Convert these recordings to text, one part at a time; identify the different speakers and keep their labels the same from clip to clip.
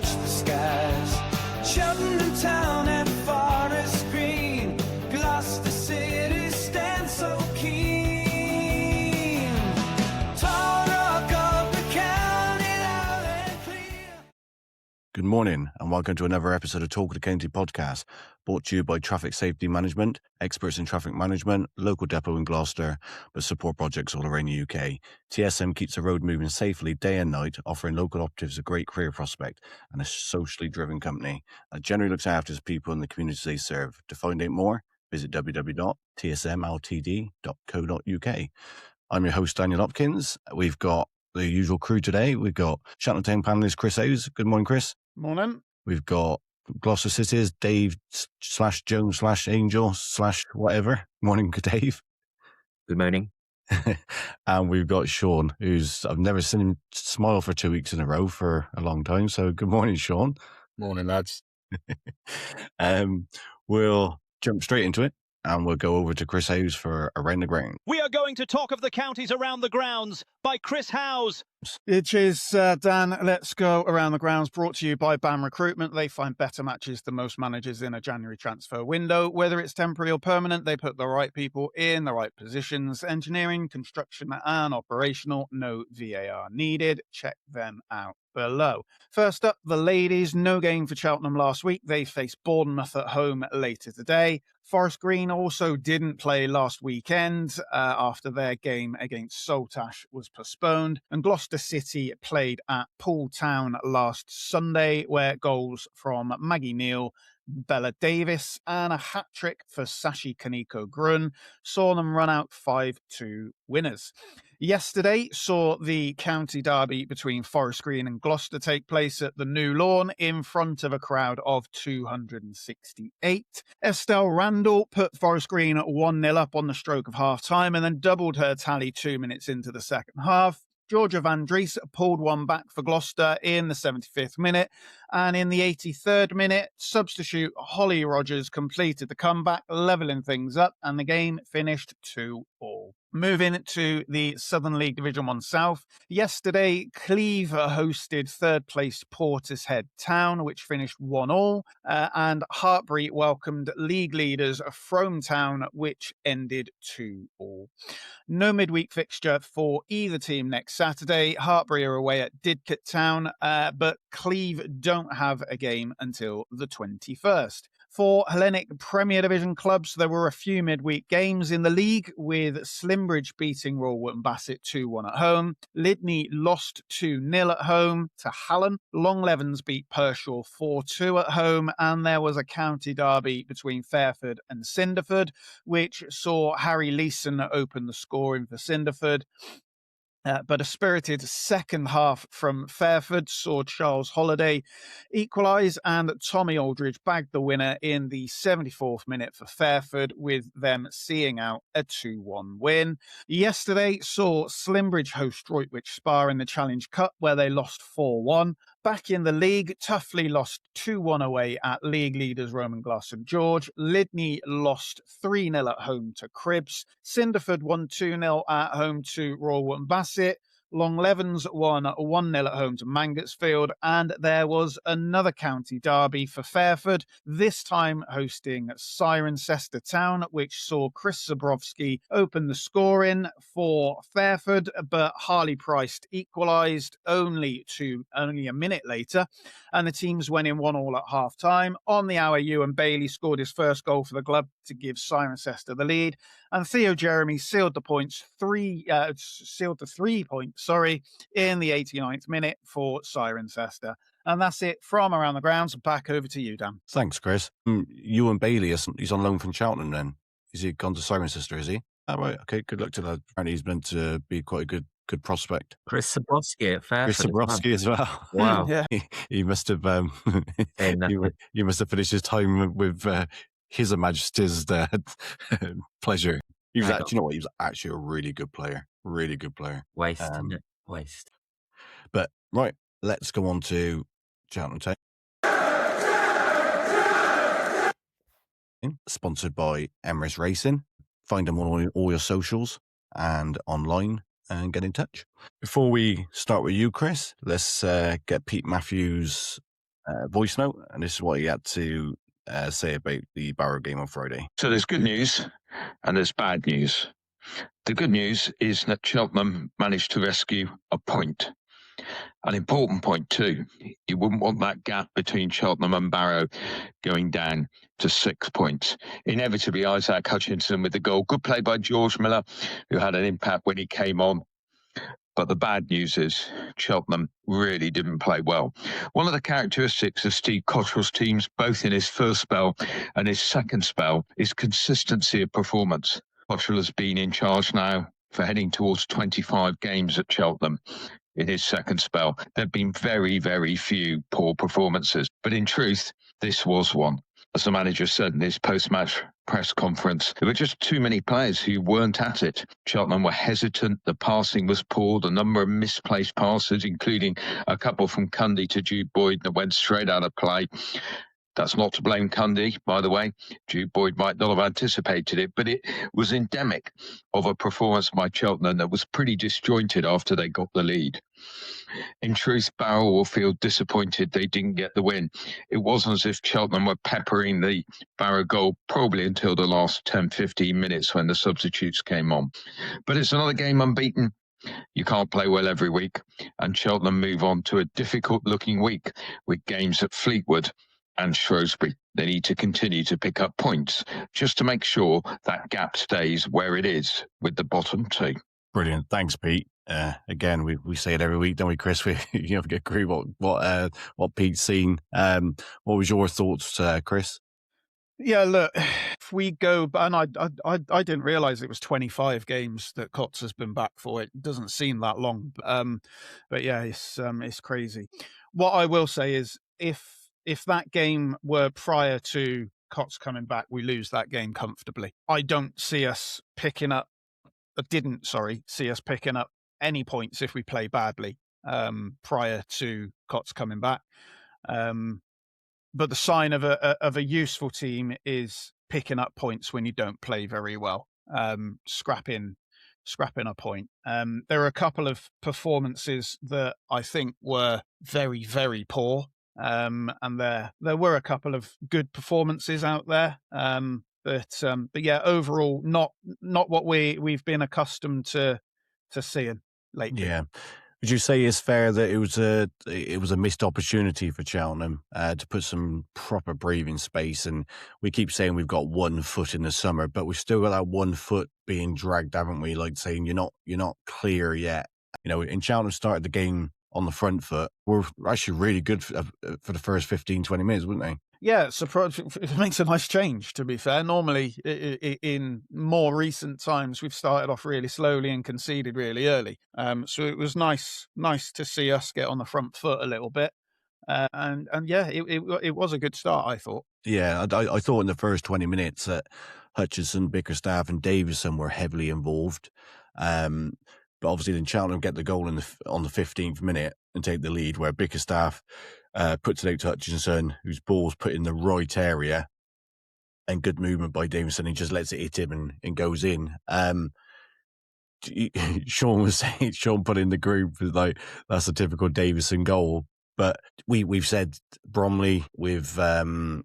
Speaker 1: touch the skies. Cheltenham town and Forest Green, Gloucester City stands so keen. Talk of the county, loud and clear.
Speaker 2: Good morning and welcome to another episode of Talk of the County Podcast, brought to you by Traffic Safety Management, experts in traffic management, local depot in Gloucester, but support projects all around the UK. TSM keeps the road moving safely day and night, offering local operatives a great career prospect and a socially driven company that generally looks after its people and the communities they serve. To find out more, visit www.tsmltd.co.uk. I'm your host, Daniel Hopkins. We've got the usual crew today. We've got Cheltenham Town panellist Chris Howes. Good morning, Chris.
Speaker 3: Morning.
Speaker 2: We've got Gloucester City's Dave /Jones/Angel/ whatever. Morning, Dave.
Speaker 4: Good morning.
Speaker 2: And we've got Sean, I've never seen him smile for 2 weeks in a row for a long time. So good morning, Sean.
Speaker 3: Morning, lads.
Speaker 2: We'll jump straight into it and we'll go over to Chris Howes for Around the Ground.
Speaker 5: We are going to talk of the counties around the grounds by Chris Howes.
Speaker 3: It is Dan. Let's go around the grounds. Brought to you by BAM Recruitment. They find better matches than most managers in a January transfer window. Whether it's temporary or permanent, they put the right people in the right positions. Engineering, construction, and operational. No VAR needed. Check them out below. First up, the ladies. No game for Cheltenham last week. They faced Bournemouth at home later today. Forest Green also didn't play last weekend after their game against Saltash was postponed. And Gloucester City played at Poole Town last Sunday, where goals from Maggie Neal, Bella Davis, and a hat-trick for Sashi Kaneko Grun saw them run out 5-2 winners. Yesterday saw the county derby between Forest Green and Gloucester take place at the New Lawn in front of a crowd of 268. Estelle Randall put Forest Green 1-0 up on the stroke of half-time and then doubled her tally 2 minutes into the second half. Georgia Van Dries pulled one back for Gloucester in the 75th minute, and in the 83rd minute, substitute Holly Rogers completed the comeback, levelling things up, and the game finished 2-2. Moving to the Southern League Division 1 South, yesterday Cleve hosted third-placed Portishead Town, which finished 1-1, and Hartbury welcomed league leaders Frome Town, which ended 2-2. No midweek fixture for either team next Saturday. Hartbury are away at Didcot Town, but Cleve don't have a game until the 21st. For Hellenic Premier Division clubs, there were a few midweek games in the league, with Slimbridge beating Royal Wootton Bassett 2-1 at home. Lydney lost 2-0 at home to Hallen. Longlevens beat Pershaw 4-2 at home, and there was a county derby between Fairford and Cinderford, which saw Harry Leeson open the scoring for Cinderford. But a spirited second half from Fairford saw Charles Holliday equalise, and Tommy Aldridge bagged the winner in the 74th minute for Fairford, with them seeing out a 2-1 win. Yesterday saw Slimbridge host Droitwich Spa in the Challenge Cup, where they lost 4-1. Back in the league, Tuffley lost 2-1 away at league leaders Roman Glass St George. Lydney lost 3-0 at home to Cribbs. Cinderford won 2-0 at home to Royal Wootton Bassett. Longlevens won 1-0 at home to Mangotsfield, and there was another county derby for Fairford, this time hosting Cirencester Town, which saw Chris Zabrowski open the scoring for Fairford, but Harley Price equalised only a minute later, and the teams went in 1-1 at half-time. On the hour, Ewan Bailey scored his first goal for the club to give Cirencester the lead, and Theo Jeremy sealed the 3 points in the 89th minute for Cirencester. And that's it from Around the Grounds. Back over to you, Dan.
Speaker 2: Thanks, Chris. Ewan Bailey, he's on loan from Cheltenham then. Is he gone to Cirencester, is he? Oh, right, okay, good luck to that. Apparently he's meant to be quite a good prospect.
Speaker 4: Chris Zabrowski at Fairford.
Speaker 2: Chris Zabrowski as well.
Speaker 4: Wow.
Speaker 3: Yeah.
Speaker 2: He must have he must have finished his time with His Majesty's pleasure. He was actually, he was actually a really good player. Really good player.
Speaker 4: Waste, isn't it? Waste.
Speaker 2: But right, let's go on to Cheltenham Town. Sponsored by Emirates Racing. Find them on all your socials and online and get in touch. Before we start with you, Chris, let's get Pete Matthews' voice note, and this is what he had to say about the Barrow game on Friday.
Speaker 6: So there's good news and there's bad news. The good news is that Cheltenham managed to rescue a point. An important point too. You wouldn't want that gap between Cheltenham and Barrow going down to 6 points. Inevitably, Isaac Hutchinson with the goal. Good play by George Miller, who had an impact when he came on. But the bad news is Cheltenham really didn't play well. One of the characteristics of Steve Cottrell's teams, both in his first spell and his second spell, is consistency of performance. Cottrell has been in charge now for heading towards 25 games at Cheltenham. In his second spell, there have been very, very few poor performances. But in truth, this was one. As the manager said in his post-match press conference, there were just too many players who weren't at it. Cheltenham were hesitant, the passing was poor, the number of misplaced passes, including a couple from Cundy to Jude Boyd that went straight out of play. That's not to blame Cundy, by the way. Jude Boyd might not have anticipated it, but it was endemic of a performance by Cheltenham that was pretty disjointed after they got the lead. In truth, Barrow will feel disappointed they didn't get the win. It wasn't as if Cheltenham were peppering the Barrow goal probably until the last 10-15 minutes when the substitutes came on. But it's another game unbeaten. You can't play well every week, and Cheltenham move on to a difficult-looking week with games at Fleetwood and Shrewsbury. They need to continue to pick up points just to make sure that gap stays where it is with the bottom two.
Speaker 2: Brilliant. Thanks, Pete. Again, we say it every week, don't we, Chris? We agree what Pete's seen. What was your thoughts, Chris?
Speaker 3: Yeah, look, if we go, and I didn't realise it was 25 games that Cots has been back for. It doesn't seem that long, but yeah, it's crazy. What I will say is, if that game were prior to Cots coming back, we lose that game comfortably. I don't see us picking up. Didn't see us picking up any points if we play badly prior to Cots coming back. But the sign of a useful team is picking up points when you don't play very well, scrapping a point. There are a couple of performances that I think were very, very poor, and there were a couple of good performances out there. But yeah, overall, not what we've been accustomed to seeing lately.
Speaker 2: Yeah. Would you say it's fair that it was a missed opportunity for Cheltenham to put some proper breathing space? And we keep saying we've got 1 foot in the summer, but we've still got that 1 foot being dragged, haven't we? Like saying you're not clear yet. And Cheltenham started the game on the front foot. We're actually really good for the first 15-20 minutes, wouldn't they?
Speaker 3: Yeah, it makes a nice change, to be fair. Normally, in more recent times, we've started off really slowly and conceded really early. So it was nice to see us get on the front foot a little bit. And yeah, it was a good start, I thought.
Speaker 2: Yeah, I thought in the first 20 minutes that Hutchinson, Bickerstaff and Davison were heavily involved. But obviously then Cheltenham get the goal on the 15th minute and take the lead, where Bickerstaff puts it out to Hutchinson, whose ball's put in the right area, and good movement by Davison. He just lets it hit him and goes in. Sean was saying, Sean put in the group, like, that's a typical Davison goal. But we've said Bromley with Sam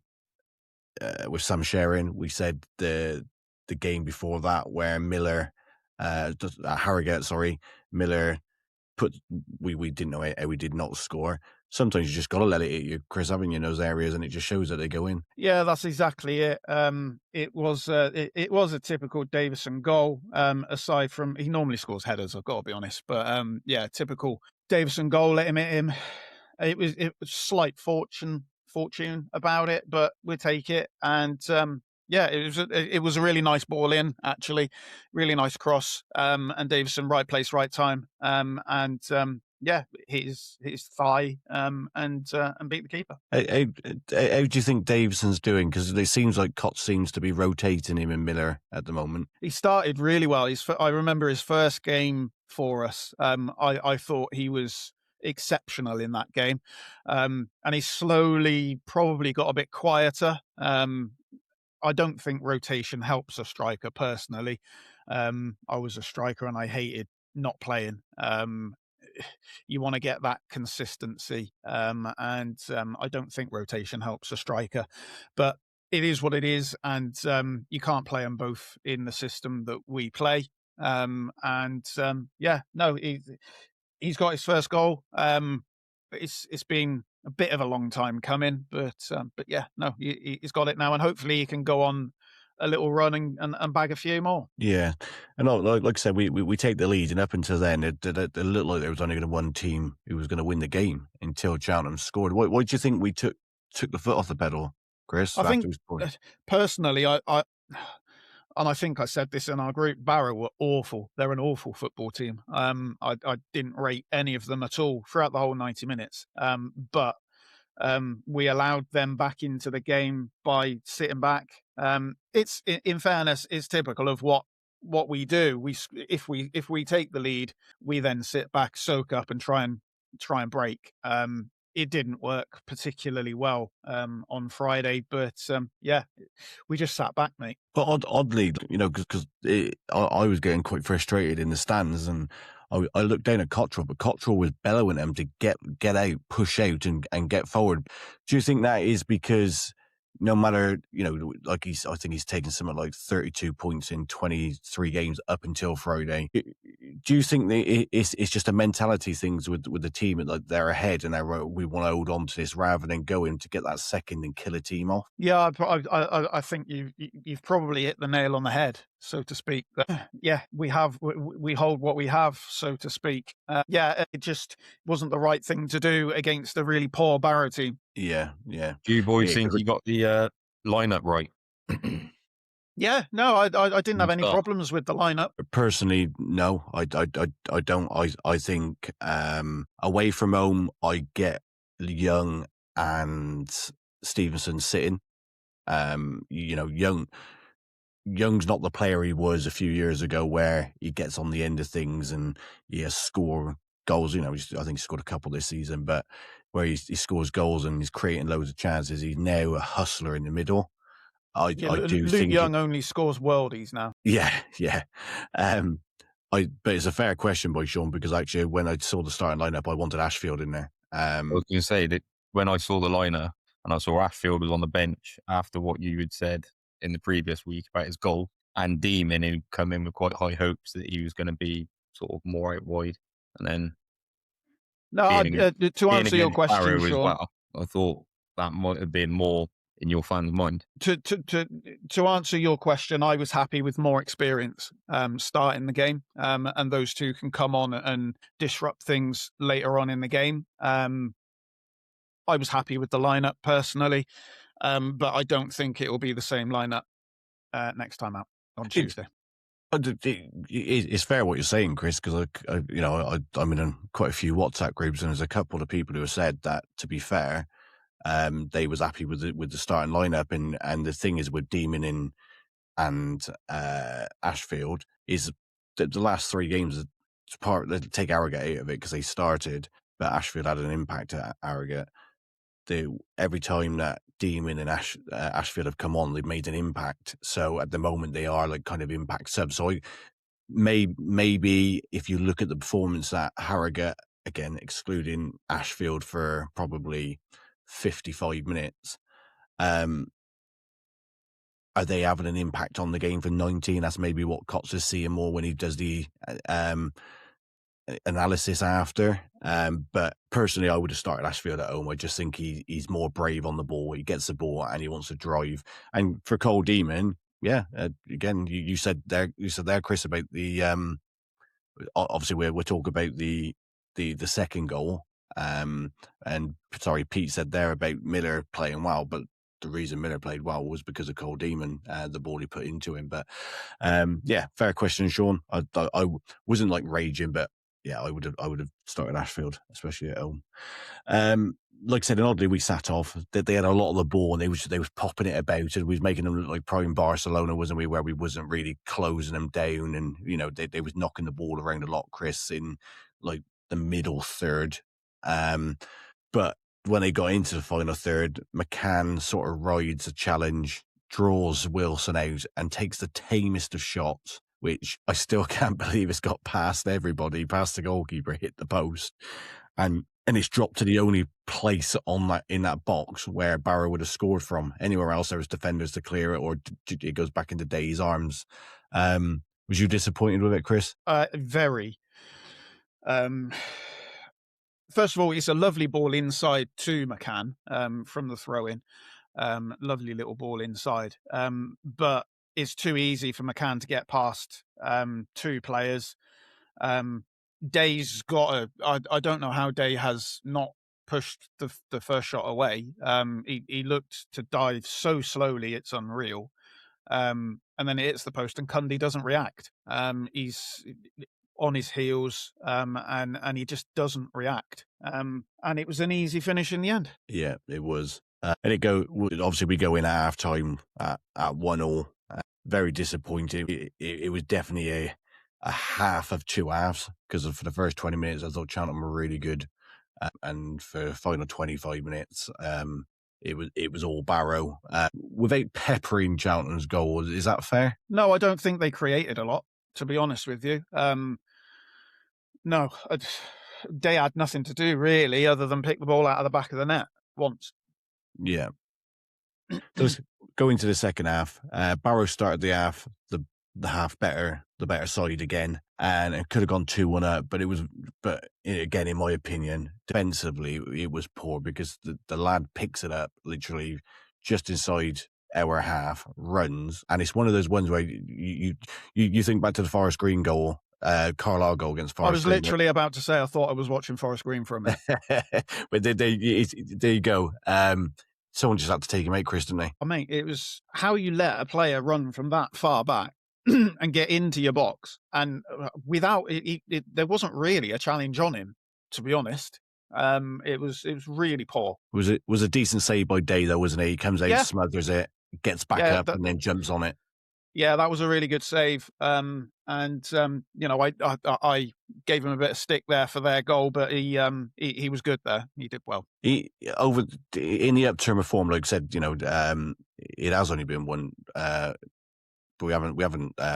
Speaker 2: Sharon. We said the game before that where Miller, Harrogate, Miller we didn't know how we did not score. Sometimes you just got to let it hit you, Chris, haven't you, in those areas, and it just shows that they go in.
Speaker 3: Yeah, that's exactly it. It was a typical Davison goal. Aside from, he normally scores headers, I've got to be honest, but yeah, typical Davison goal. Let him hit him. It was slight fortune about it, but we'll take it. And yeah, it was a really nice ball in, actually, really nice cross. And Davison, right place, right time. And yeah, his thigh and beat the keeper.
Speaker 2: How do you think Davison's doing? Because it seems like Cott seems to be rotating him and Miller at the moment.
Speaker 3: He started really well. I remember his first game for us. I thought he was exceptional in that game, and he slowly probably got a bit quieter. I don't think rotation helps a striker personally. I was a striker and I hated not playing. you want to get that consistency. And I don't think rotation helps a striker, but it is what it is. And you can't play them both in the system that we play. He's got his first goal. It's been a bit of a long time coming, but yeah, no, he's got it now, and hopefully he can go on a little run and bag a few more.
Speaker 2: Yeah, and like I said, we take the lead, and up until then, it looked like there was only going to one team who was going to win the game until Cheltenham scored. Why do you think we took the foot off the pedal, Chris?
Speaker 3: I think personally, and I think I said this in our group, Barrow were awful. They're an awful football team. I didn't rate any of them at all throughout the whole 90 minutes. But we allowed them back into the game by sitting back. It's, in fairness, it's typical of what we do. If we take the lead, we then sit back, soak up, and try and break. It didn't work particularly well on Friday, but we just sat back, mate.
Speaker 2: But oddly, because I was getting quite frustrated in the stands, and I looked down at Cottrell, but Cottrell was bellowing them to get out, push out, and get forward. Do you think that is because no matter, I think he's taken something like 32 points in 23 games up until Friday. Do you think that it's just a mentality things with the team, like they're ahead and we want to hold on to this rather than go in to get that second and kill a team off?
Speaker 3: Yeah, I think you've probably hit the nail on the head, so to speak. We hold what we have, so to speak. It just wasn't the right thing to do against a really poor Barrow team.
Speaker 2: Yeah.
Speaker 7: Do you boys think you got the lineup right?
Speaker 3: Yeah, no, I didn't have any problems with the lineup.
Speaker 2: Personally, no, I don't. I think away from home, I get Young and Stevenson sitting. Young's not the player he was a few years ago, where he gets on the end of things and he has score goals. I think he scored a couple this season, but where he scores goals and he's creating loads of chances, he's now a hustler in the middle. I do
Speaker 3: Luke
Speaker 2: think
Speaker 3: Young only scores worldies now.
Speaker 2: Yeah. But it's a fair question by Sean, because actually when I saw the starting lineup, I wanted Ashfield in there.
Speaker 7: I was going to say that when I saw the lineup and I saw Ashfield was on the bench after what you had said in the previous week about his goal, and Demon, who come in with quite high hopes that he was going to be sort of more out wide, and then
Speaker 3: to answer your question, Sean,
Speaker 7: well, I thought that might have been more in your fans' mind.
Speaker 3: To answer your question, I was happy with more experience starting the game, and those two can come on and disrupt things later on in the game. I was happy with the lineup personally, but I don't think it will be the same lineup next time out on Tuesday.
Speaker 2: It's fair what you're saying, Chris, because I'm in quite a few WhatsApp groups, and there's a couple of people who have said that, to be fair, they was happy with the starting lineup, and the thing is with Demon and Ashfield is the last three games. Take Arrogate out of it because they started, but Ashfield had an impact at Arrogate. Every time that Demon and Ashfield have come on, they've made an impact. So at the moment, they are like kind of impact subs. So maybe if you look at the performance at Harrogate, again, excluding Ashfield for probably 55 minutes, are they having an impact on the game for 19? That's maybe what Cots is seeing more when he does the analysis after. But personally, I would have started Ashfield at home. I just think he's more brave on the ball. He gets the ball and he wants to drive. And for Cole Demon, again, you said there, Chris, about the obviously we're talking about the second goal. And sorry, Pete said there about Miller playing well, but the reason Miller played well was because of Cole Demon, the ball he put into him. But fair question, Sean. I wasn't like raging, but yeah, I would have started Ashfield, especially at home. Like I said, and oddly we sat off. They had a lot of the ball, and they was popping it about, and we was making them look like prime Barcelona, wasn't we? Where we wasn't really closing them down, and they was knocking the ball around a lot, Chris, in like the middle third. But when they got into the final third, McCann sort of rides a challenge, draws Wilson out, and takes the tamest of shots which I still can't believe it's got past everybody, past the goalkeeper, hit the post, and it's dropped to the only place in that box where Barrow would have scored from. Anywhere else, there was defenders to clear it, or it goes back into Day's arms. Was you disappointed with it, Chris?
Speaker 3: Very. First of all, it's a lovely ball inside to McCann from the throw-in. Lovely little ball inside. But it's too easy for McCann to get past two players. Day's got I don't know how Day has not pushed the first shot away. He looked to dive so slowly, it's unreal. And then it hits the post and Cundy doesn't react. He's on his heels, and he just doesn't react. And it was an easy finish in the end.
Speaker 2: Yeah, it was. And obviously we go in at half time at 1-1. Very disappointing. It was definitely a half of two halves, because for the first 20 minutes I thought Cheltenham were really good, and for the final 25 minutes it was all Barrow, without peppering Cheltenham's goals. Is that fair?
Speaker 3: No, I don't think they created a lot, to be honest with you. No, Day had nothing to do really other than pick the ball out of the back of the net once.
Speaker 2: Yeah. So going to the second half, Barrow started the half the half better, the better side again, and it could have gone 2-1 up, but again, in my opinion, defensively it was poor, because the lad picks it up literally just inside our half, runs, and it's one of those ones where you think back to the Forest Green goal, Carlisle goal against Forest.
Speaker 3: I was literally about to say I thought I was watching Forest Green for a minute.
Speaker 2: But there you go. Someone just had to take him out, Chris, didn't they?
Speaker 3: I mean, it was how you let a player run from that far back and get into your box, and without there wasn't really a challenge on him, to be honest. It was really poor.
Speaker 2: It was a decent save by Day though, wasn't it? He comes out, smothers it, gets back up, and then jumps on it.
Speaker 3: Yeah, that was a really good save. And I gave him a bit of stick there for their goal, but he was good there. He did well.
Speaker 2: In the upturn of form, like I said, it has only been one. But we haven't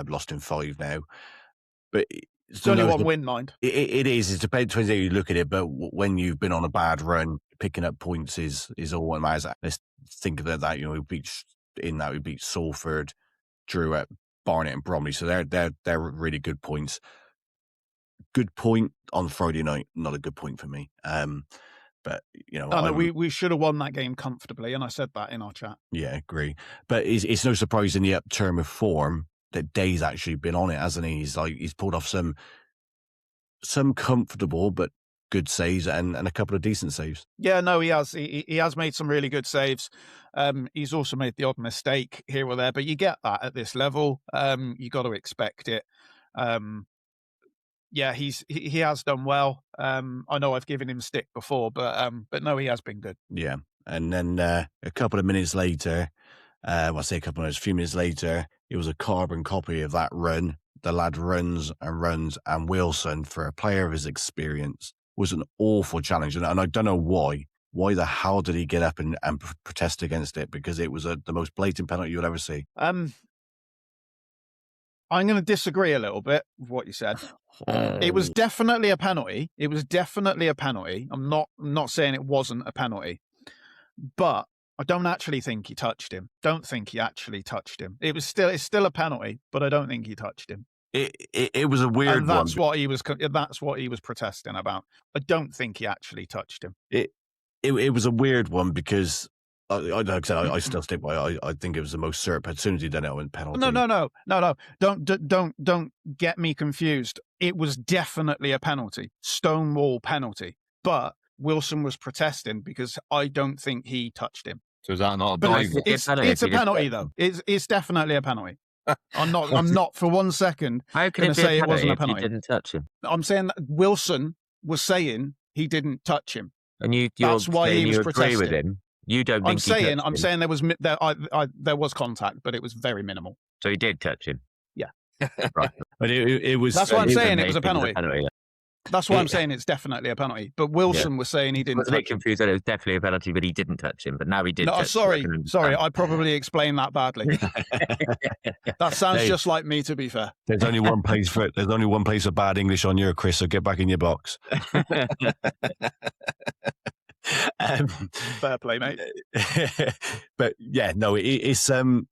Speaker 2: lost in 5 now. But
Speaker 3: it's only one win, mind.
Speaker 2: It is. It depends how you look at it. But when you've been on a bad run, picking up points is all that matters. Let's think of that. We beat Salford, drew at Barnet and Bromley, so they're really good points. Good point on Friday night, not a good point for me. But
Speaker 3: we should have won that game comfortably, and I said that in our chat.
Speaker 2: Yeah, agree. But it's no surprise in the upturn of form that Day's actually been on it, hasn't he? He's pulled off some comfortable but good saves and a couple of decent saves.
Speaker 3: Yeah, no, he has. He has made some really good saves. He's also made the odd mistake here or there, but you get that at this level. You got to expect it. Yeah, he has done well. I know I've given him stick before, but no, he has been good.
Speaker 2: Yeah, and then a couple of minutes later, a few minutes later, it was a carbon copy of that run. The lad runs, and Wilson, for a player of his experience, was an awful challenge, and I don't know why. Why the hell did he get up and protest against it? Because it was the most blatant penalty you'll ever see.
Speaker 3: I'm going to disagree a little bit with what you said. It was definitely a penalty. I'm not saying it wasn't a penalty, but I don't actually think he touched him. Don't think he actually touched him. It's still a penalty, but I don't think he touched him.
Speaker 2: It was a weird
Speaker 3: and that's
Speaker 2: one.
Speaker 3: That's what he was protesting about. I don't think he actually touched him.
Speaker 2: It was a weird one, because like I said, I still stick by. I think it was the most certain opportunity that it went penalty.
Speaker 3: No. Don't get me confused. It was definitely a penalty, stonewall penalty. But Wilson was protesting because I don't think he touched him.
Speaker 7: So is that not a dive?
Speaker 3: It's a penalty though. It's definitely a penalty. I'm not for 1 second
Speaker 4: going to say it wasn't a penalty. He didn't touch him.
Speaker 3: I'm saying that Wilson was saying he didn't touch him.
Speaker 4: And
Speaker 3: that's why he was protesting.
Speaker 4: Agree with him. You don't think
Speaker 3: I'm saying there was contact, but it was very minimal.
Speaker 4: So he did touch him.
Speaker 3: Yeah.
Speaker 4: Right.
Speaker 2: But it was.
Speaker 3: That's what I'm saying. It was a penalty. That's why I'm saying it's definitely a penalty. But Wilson was saying he didn't.
Speaker 4: I was a bit confused that it was definitely a penalty, but he didn't touch him. But now he did.
Speaker 3: No, sorry. I probably explained that badly. That sounds just like me, to be fair.
Speaker 2: There's only one place for bad English on you, Chris. So get back in your box.
Speaker 3: Fair play, mate.
Speaker 2: But yeah, no, it's when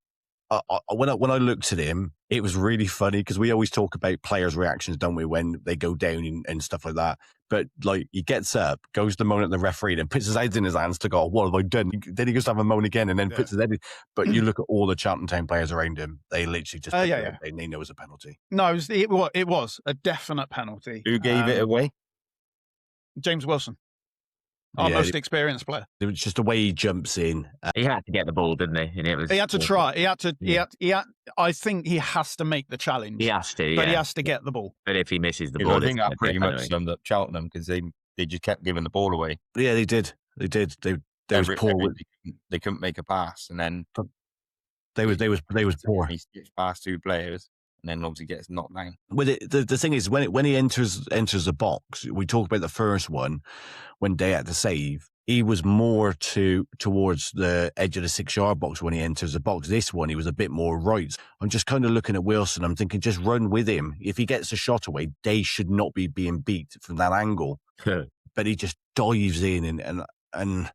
Speaker 2: I looked at him, it was really funny because we always talk about players' reactions, don't we, when they go down and stuff like that. But like, he gets up, goes to moan at the referee, and puts his head in his hands to go, "What have I done?" Then he goes to have a moan again, and then puts his head in. But you look at all the Cheltenham Town players around him; they literally just they know it was a penalty.
Speaker 3: No, it was a definite penalty.
Speaker 7: Who gave it away?
Speaker 3: James Wilson. Our most experienced player.
Speaker 2: It was just the way he jumps in.
Speaker 4: He had to get the ball, didn't he? And it was.
Speaker 3: He had to try. He had to. I think he has to make the challenge.
Speaker 4: He has to,
Speaker 3: but he has to get the ball.
Speaker 4: But if he misses the ball,
Speaker 7: I think that pretty much summed up Cheltenham because they just kept giving the ball away.
Speaker 2: Yeah, they did. They was poor.
Speaker 7: They couldn't make a pass, and then
Speaker 2: they was poor.
Speaker 7: He skips past two players. And then obviously gets knocked down.
Speaker 2: Well, the thing is, when he enters the box, we talk about the first one when Day had to save. He was more towards the edge of the 6-yard box when he enters the box. This one, he was a bit more right. I'm just kind of looking at Wilson. I'm thinking, just run with him. If he gets a shot away, Day should not be being beat from that angle. But he just dives in and.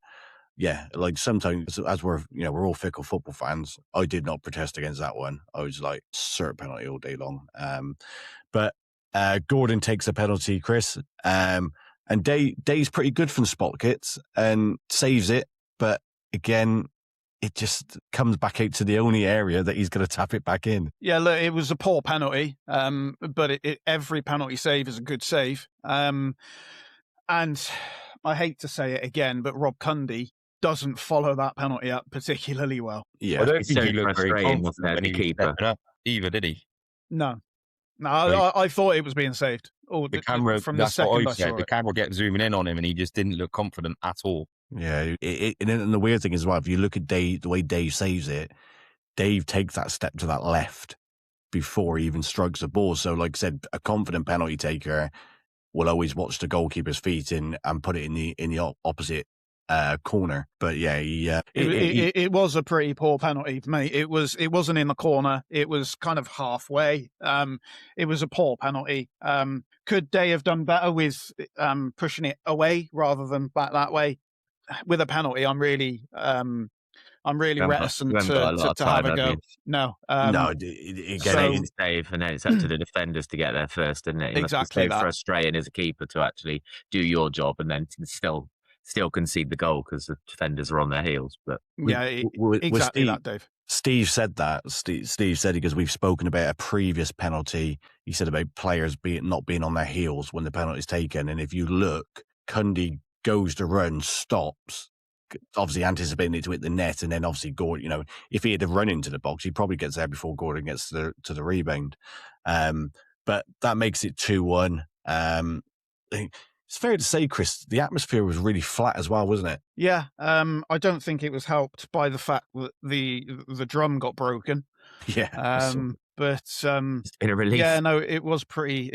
Speaker 2: Yeah, like sometimes as we're all fickle football fans, I did not protest against that one. I was like, cert penalty all day long. But Gordon takes a penalty, Chris, and Day's pretty good from spot kicks and saves it. But again, it just comes back out to the only area that he's going to tap it back in.
Speaker 3: Yeah, look, it was a poor penalty, but every penalty save is a good save. And I hate to say it again, but Rob Cundy doesn't follow that penalty up particularly well.
Speaker 2: Yeah,
Speaker 7: I don't think he looked very confident when he was stepping up either, did he?
Speaker 3: No, I thought it was being saved.
Speaker 7: The camera, from the second I saw it. The camera kept zooming in on him, and he just didn't look confident at all.
Speaker 2: Yeah, and the weird thing is, well, if you look at Dave, the way Dave saves it, Dave takes that step to that left before he even strikes the ball. So, like I said, a confident penalty taker will always watch the goalkeeper's feet and put it in the opposite corner. But yeah,
Speaker 3: it was a pretty poor penalty, mate. It wasn't in the corner. It was kind of halfway. It was a poor penalty. Could Day have done better with pushing it away rather than back that way? With a penalty, I'm really reticent to have a go. No,
Speaker 4: again, save, and then it's up to the defenders to get there first, isn't it?
Speaker 3: Exactly.
Speaker 4: It's so frustrating as a keeper to actually do your job and then still concede the goal because the defenders are on their heels. But
Speaker 3: exactly that, Dave.
Speaker 2: Steve said that. Steve said, because we've spoken about a previous penalty. He said about players not being on their heels when the penalty is taken. And if you look, Cundy goes to run, stops, obviously anticipating it to hit the net, and then obviously Gordon, if he had to run into the box, he probably gets there before Gordon gets to the rebound. But that makes it 2-1. It's fair to say, Chris, the atmosphere was really flat as well, wasn't it?
Speaker 3: Yeah, I don't think it was helped by the fact that the drum got broken.
Speaker 2: Yeah,
Speaker 3: but
Speaker 4: it's been a relief.
Speaker 3: Yeah, no, it was pretty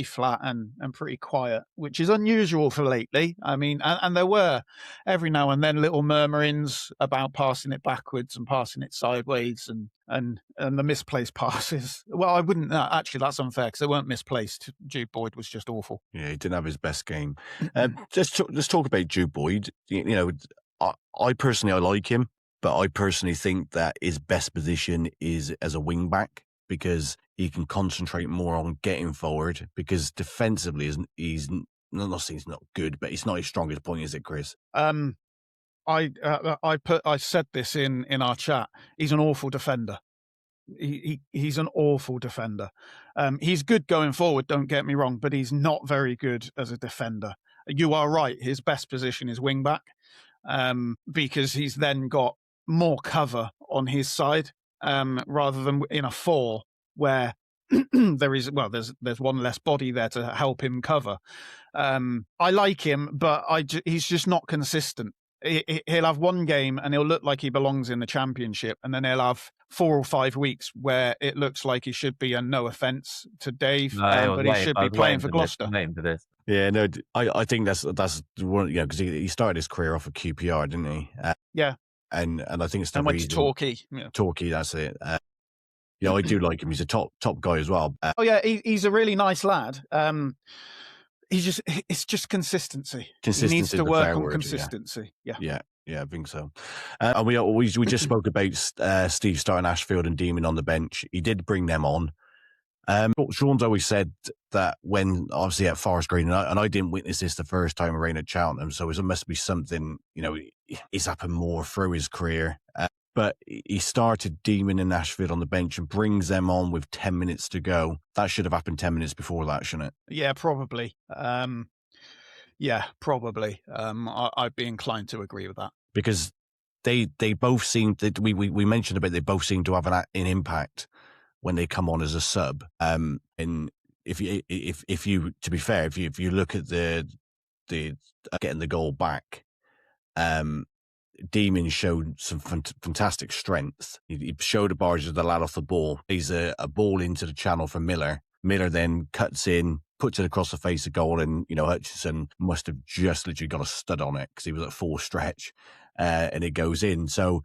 Speaker 3: flat and pretty quiet, which is unusual for lately. I mean, and there were every now and then little murmurings about passing it backwards and passing it sideways and the misplaced passes. Well, I wouldn't actually. That's unfair because they weren't misplaced. Jude Boyd was just awful.
Speaker 2: Yeah, he didn't have his best game. Let's talk about Jude Boyd. I personally, I like him. But I personally think that his best position is as a wing back because he can concentrate more on getting forward. Because defensively, he's not saying he's not good, but it's not his strongest point, is it, Chris?
Speaker 3: I said this in our chat. He's an awful defender. He's an awful defender. He's good going forward. Don't get me wrong, but he's not very good as a defender. You are right. His best position is wing back because he's then got more cover on his side rather than in a 4 where there's one less body there to help him cover. I like him, but he's just not consistent. he'll have one game and he'll look like he belongs in the Championship, and then he'll have 4 or 5 weeks where it looks like he should be, and no offence to Dave, but he should be playing for Gloucester.
Speaker 2: Yeah, no, I think that's one, because he started his career off at QPR, didn't he?
Speaker 3: Yeah.
Speaker 2: And I think it's the
Speaker 3: And went to
Speaker 2: reason.
Speaker 3: Torquay. Yeah.
Speaker 2: Torquay, that's it. Yeah, I do like him. He's a top guy as well.
Speaker 3: Oh yeah, he's a really nice lad. It's just consistency. He needs to work on consistency. Yeah,
Speaker 2: I think so. And we just spoke about Steve starting Ashfield and Demon on the bench. He did bring them on. Sean's always said that when obviously at Forest Green, and I didn't witness this the first time around at Cheltenham, so it must be something, it's happened more through his career. But he started Demon and Ashfield on the bench and brings them on with 10 minutes to go. That should have happened 10 minutes before that, shouldn't it?
Speaker 3: Yeah, probably. Probably. I'd be inclined to agree with that.
Speaker 2: Because they both seem that we mentioned about they both seem to have an impact when they come on as a sub. And if you to be fair, if you look at the getting the goal back, Demon showed some fantastic strength. He showed a barge of the lad off the ball. He's a ball into the channel for Miller. Miller then cuts in, puts it across the face of goal, and Hutchinson must have just literally got a stud on it because he was at full stretch, and it goes in. So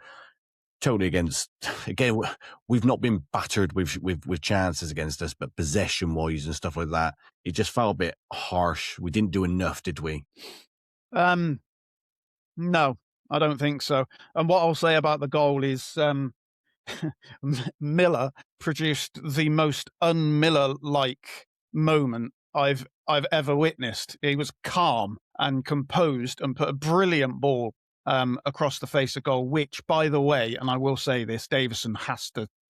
Speaker 2: totally against. Again, we've not been battered with chances against us, but possession wise and stuff like that, it just felt a bit harsh. We didn't do enough, did we?
Speaker 3: No, I don't think so. And what I'll say about the goal is Miller produced the most un-Miller-like moment I've ever witnessed. He was calm and composed and put a brilliant ball across the face of goal, which, by the way, and I will say this, Davison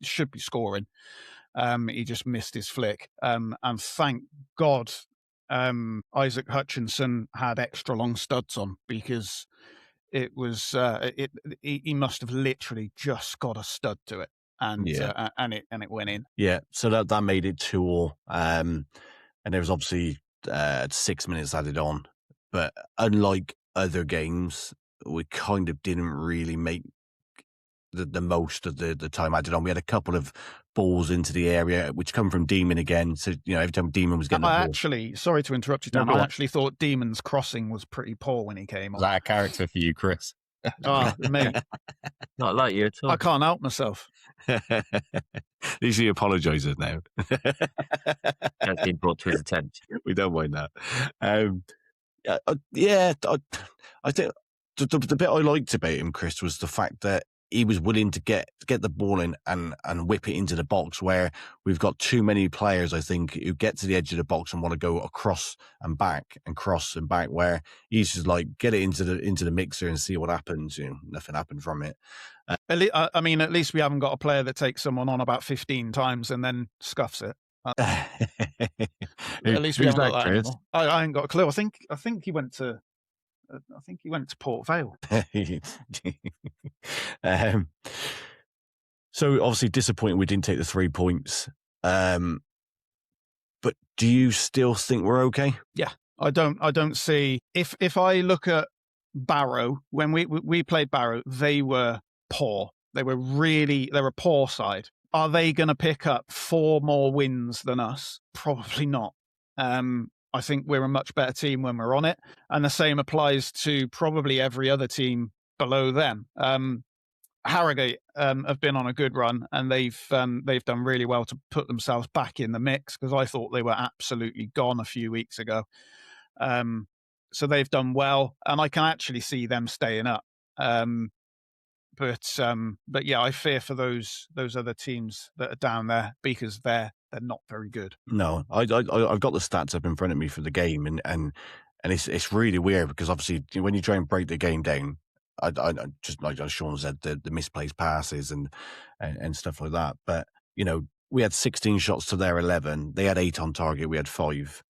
Speaker 3: should be scoring. He just missed his flick. And thank God Isaac Hutchinson had extra long studs on, because it was he must have literally just got a stud to it, and it went in.
Speaker 2: Yeah, so that made it 2-2, and there was obviously 6 minutes added on. But unlike other games, we kind of didn't really make the most of the time added on. We had a couple of balls into the area, which come from Demon again. So, every time Demon was getting
Speaker 3: actually, sorry to interrupt you, Dan, I actually thought Demon's crossing was pretty poor when he came on.
Speaker 7: Is that a character for you, Chris?
Speaker 3: Mate.
Speaker 4: Not like you at all.
Speaker 3: I can't help myself.
Speaker 2: At least he apologises now.
Speaker 4: That's been brought to his attention.
Speaker 2: We don't mind that. I think the bit I liked about him, Chris, was the fact that he was willing to get the ball in and whip it into the box, where we've got too many players, I think, who get to the edge of the box and want to go across and back, where he's just like, get it into the mixer and see what happens. Nothing happened from it.
Speaker 3: At least we haven't got a player that takes someone on about 15 times and then scuffs it. At least we haven't got that anymore. I ain't got a clue. I think he went to Port Vale.
Speaker 2: So obviously disappointing we didn't take the 3 points. But do you still think we're okay?
Speaker 3: Yeah, I don't see, if I look at Barrow, when we played Barrow, they were poor. They're a poor side. Are they going to pick up 4 more wins than us? Probably not. I think we're a much better team when we're on it, and the same applies to probably every other team below them. Harrogate have been on a good run, and they've done really well to put themselves back in the mix, because I thought they were absolutely gone a few weeks ago. So they've done well, and I can actually see them staying up. But yeah, I fear for those other teams that are down there, because they're not very good.
Speaker 2: No, I've got the stats up in front of me for the game, and it's really weird, because obviously when you try and break the game down, I just, like Sean said, the misplaced passes and stuff like that. But we had 16 shots to their 11. They had 8 on target. We had 5.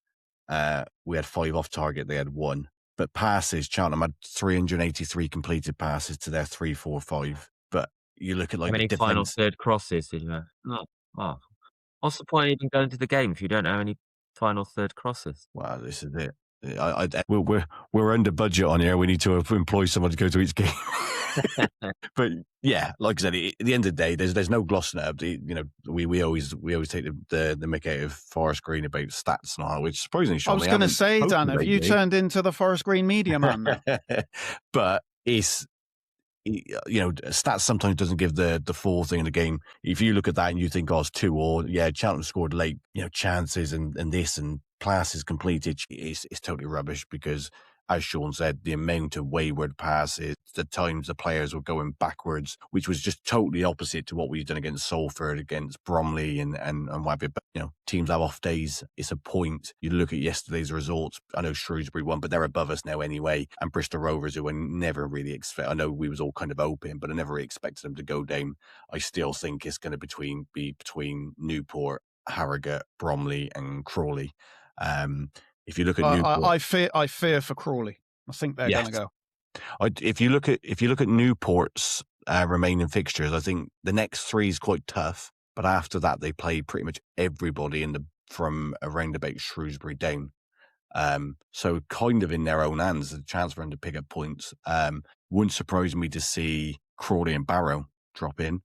Speaker 2: We had 5 off target. They had 1. But passes, Cheltenham had 383 completed passes to their 345. But you look at
Speaker 4: how many final third crosses did you have? Oh. What's the point of even going to the game if you don't have any final third crosses?
Speaker 2: Wow, this is it. we're under budget on here. We need to employ someone to go to each game. But yeah, like I said, at the end of the day, there's no glossing it up. We always take the mick out of Forest Green about stats and all, which surprisingly, Sean,
Speaker 3: I was going to say, Dan, have you turned into the Forest Green media man now?
Speaker 2: But it's, stats sometimes doesn't give the full thing in the game. If you look at that and you think, it's 2-2, yeah, Cheltenham scored late, chances and this and passes completed, it's totally rubbish because, as Sean said, the amount of wayward passes, the times the players were going backwards, which was just totally opposite to what we've done against Salford, against Bromley and what have you. But, teams have off days. It's a point. You look at yesterday's results. I know Shrewsbury won, but they're above us now anyway. And Bristol Rovers, who I never really expect, I know we was all kind of open, but I never really expected them to go down. I still think it's going to be between Newport, Harrogate, Bromley and Crawley. If you look at Newport,
Speaker 3: I fear for Crawley. I think they're going to go.
Speaker 2: If you look at Newport's remaining fixtures, I think the next 3 is quite tough. But after that, they play pretty much everybody from around about Shrewsbury down. So kind of in their own hands, the chance for them to pick up points. Wouldn't surprise me to see Crawley and Barrow drop in.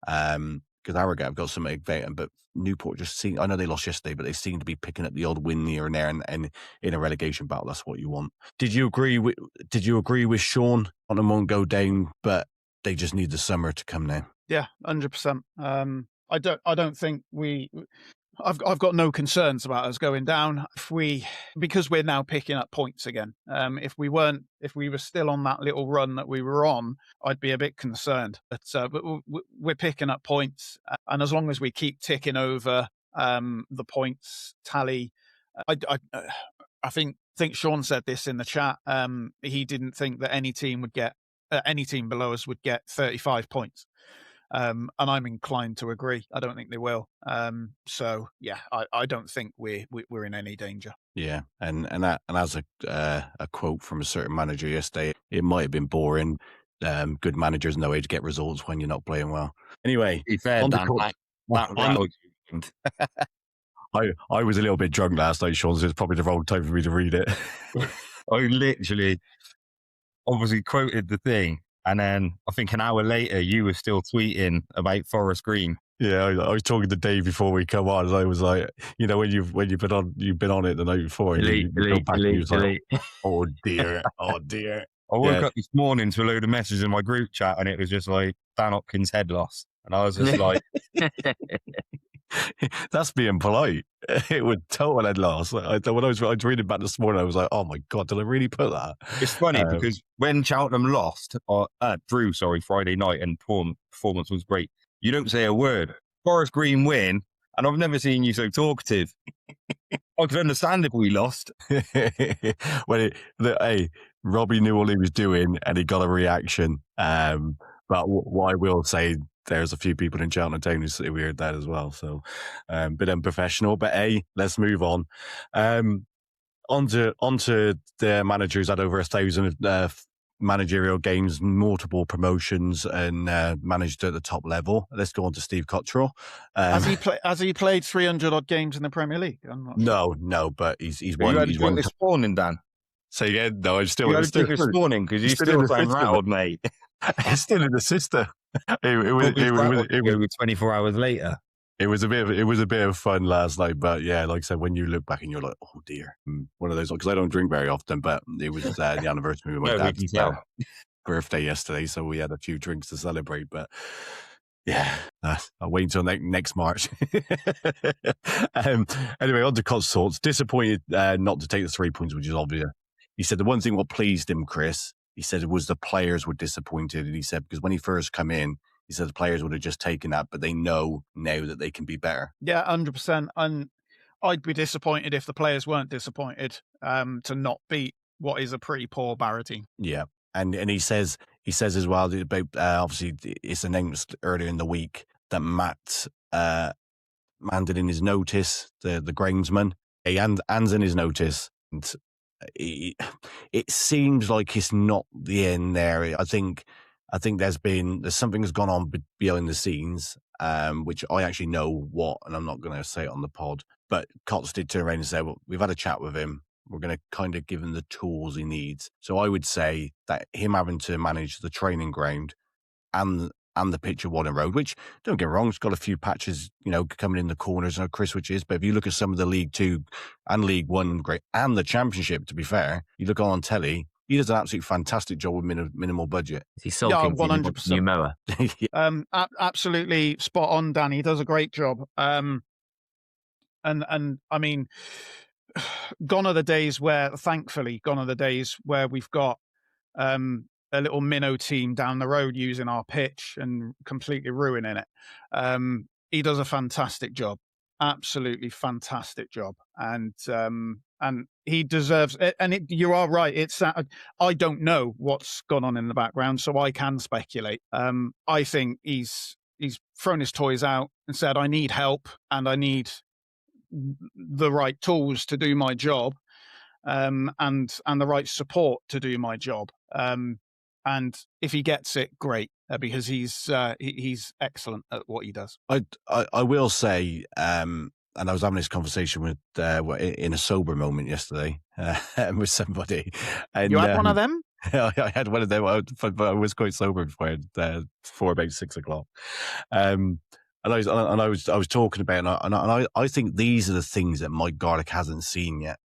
Speaker 2: Because Harrogate have got something about them, but Newport just seem, I know they lost yesterday, but they seem to be picking up the odd win here and there, and in a relegation battle, that's what you want. Did you agree with Sean on them won't go down, but they just need the summer to come now?
Speaker 3: Yeah, 100%. I don't think I've got no concerns about us going down because we're now picking up points again. If we were still on that little run that we were on, I'd be a bit concerned. But we're picking up points, and as long as we keep ticking over the points tally, I think Sean said this in the chat. He didn't think that any team below us would get 35 points. And I'm inclined to agree. I don't think they will. So yeah, I don't think we're in any danger.
Speaker 2: Yeah, and as a quote from a certain manager yesterday, it might have been boring. Good managers know how to get results when you're not playing well. Anyway,
Speaker 7: be fair, Dan,
Speaker 2: I was a little bit drunk last night, Sean, so it's probably the wrong time for me to read it.
Speaker 7: I literally obviously quoted the thing. And then I think an hour later, you were still tweeting about Forest Green.
Speaker 2: Yeah, I was talking the day before we come on, and I was like, when you've been on it the night before,
Speaker 7: delete.
Speaker 2: Like, oh dear.
Speaker 7: I woke up this morning to a load of messages in my group chat, and it was just like Dan Hopkins' head loss, and I was just like,
Speaker 2: that's being polite. It was total head loss. When I was reading back this morning, I was like, oh my God, did I really put that?
Speaker 7: It's funny because when Cheltenham lost, drew Friday night, and performance was great, you don't say a word. Forest Green win, and I've never seen you so talkative. I could understand if we lost.
Speaker 2: Hey, Robbie knew what he was doing, and he got a reaction. But what I will say, there's a few people in Cheltenham Town who heard that as well. So, a bit unprofessional. But let's move on. Onto the manager who's had over 1,000 managerial games, multiple promotions, and managed at the top level. Let's go on to Steve Cottrell.
Speaker 3: Has he played 300 odd games in the Premier League?
Speaker 2: No, but he's won.
Speaker 7: You had to drink this morning, Dan.
Speaker 2: So yeah, no, I'm still.
Speaker 7: You had to drink this morning because you still sound rattled, mate.
Speaker 2: It's still in the system. It
Speaker 7: was 24 hours later.
Speaker 2: It was a bit of fun last night, but yeah, like I said, when you look back and you're like, oh dear, one of those, because I don't drink very often, but it was the anniversary of my dad's birthday yesterday, so we had a few drinks to celebrate. But yeah, I'll wait until next March. Anyway, on to Cott's thoughts. Disappointed not to take the 3 points, which is obvious. He said the one thing what pleased him, Chris, he said it was the players were disappointed, and he said because when he first come in, he said the players would have just taken that, but they know now that they can be better. Yeah,
Speaker 3: 100%. And I'd be disappointed if the players weren't disappointed to not beat what is a pretty poor Barrow team.
Speaker 2: Yeah, and he says as well about obviously it's announced earlier in the week that Matt handed in his notice, the groundsman, and in his notice, and it seems like it's not the end there. I think there's something that's gone on behind the scenes, which I actually know what, and I'm not going to say it on the pod, but Cots did turn around and say, well, we've had a chat with him. We're going to kind of give him the tools he needs. So I would say that him having to manage the training ground and the pitch at Wadden Road, which, don't get me wrong, it's got a few patches, coming in the corners, Chris, which is, but if you look at some of the League Two and League One, great, and the Championship, to be fair, you look on telly, he does an absolutely fantastic job with minimal budget.
Speaker 4: Is he sulking?
Speaker 3: 100%.
Speaker 4: New mower.
Speaker 3: Absolutely spot on, Danny. He does a great job. And I mean, thankfully, gone are the days where we've got a little minnow team down the road using our pitch and completely ruining it. He does a fantastic job, absolutely fantastic job, and he deserves it. And you are right. I don't know what's gone on in the background, so I can speculate. I think he's thrown his toys out and said, "I need help, and I need the right tools to do my job, and the right support to do my job." And if he gets it, great, because he's excellent at what he does.
Speaker 2: I will say, and I was having this conversation with in a sober moment yesterday with somebody. And,
Speaker 3: you had one of them?
Speaker 2: I had one of them. I was quite sober before about 6 o'clock. And I was talking about it, and I think these are the things that Mike Garlick hasn't seen yet.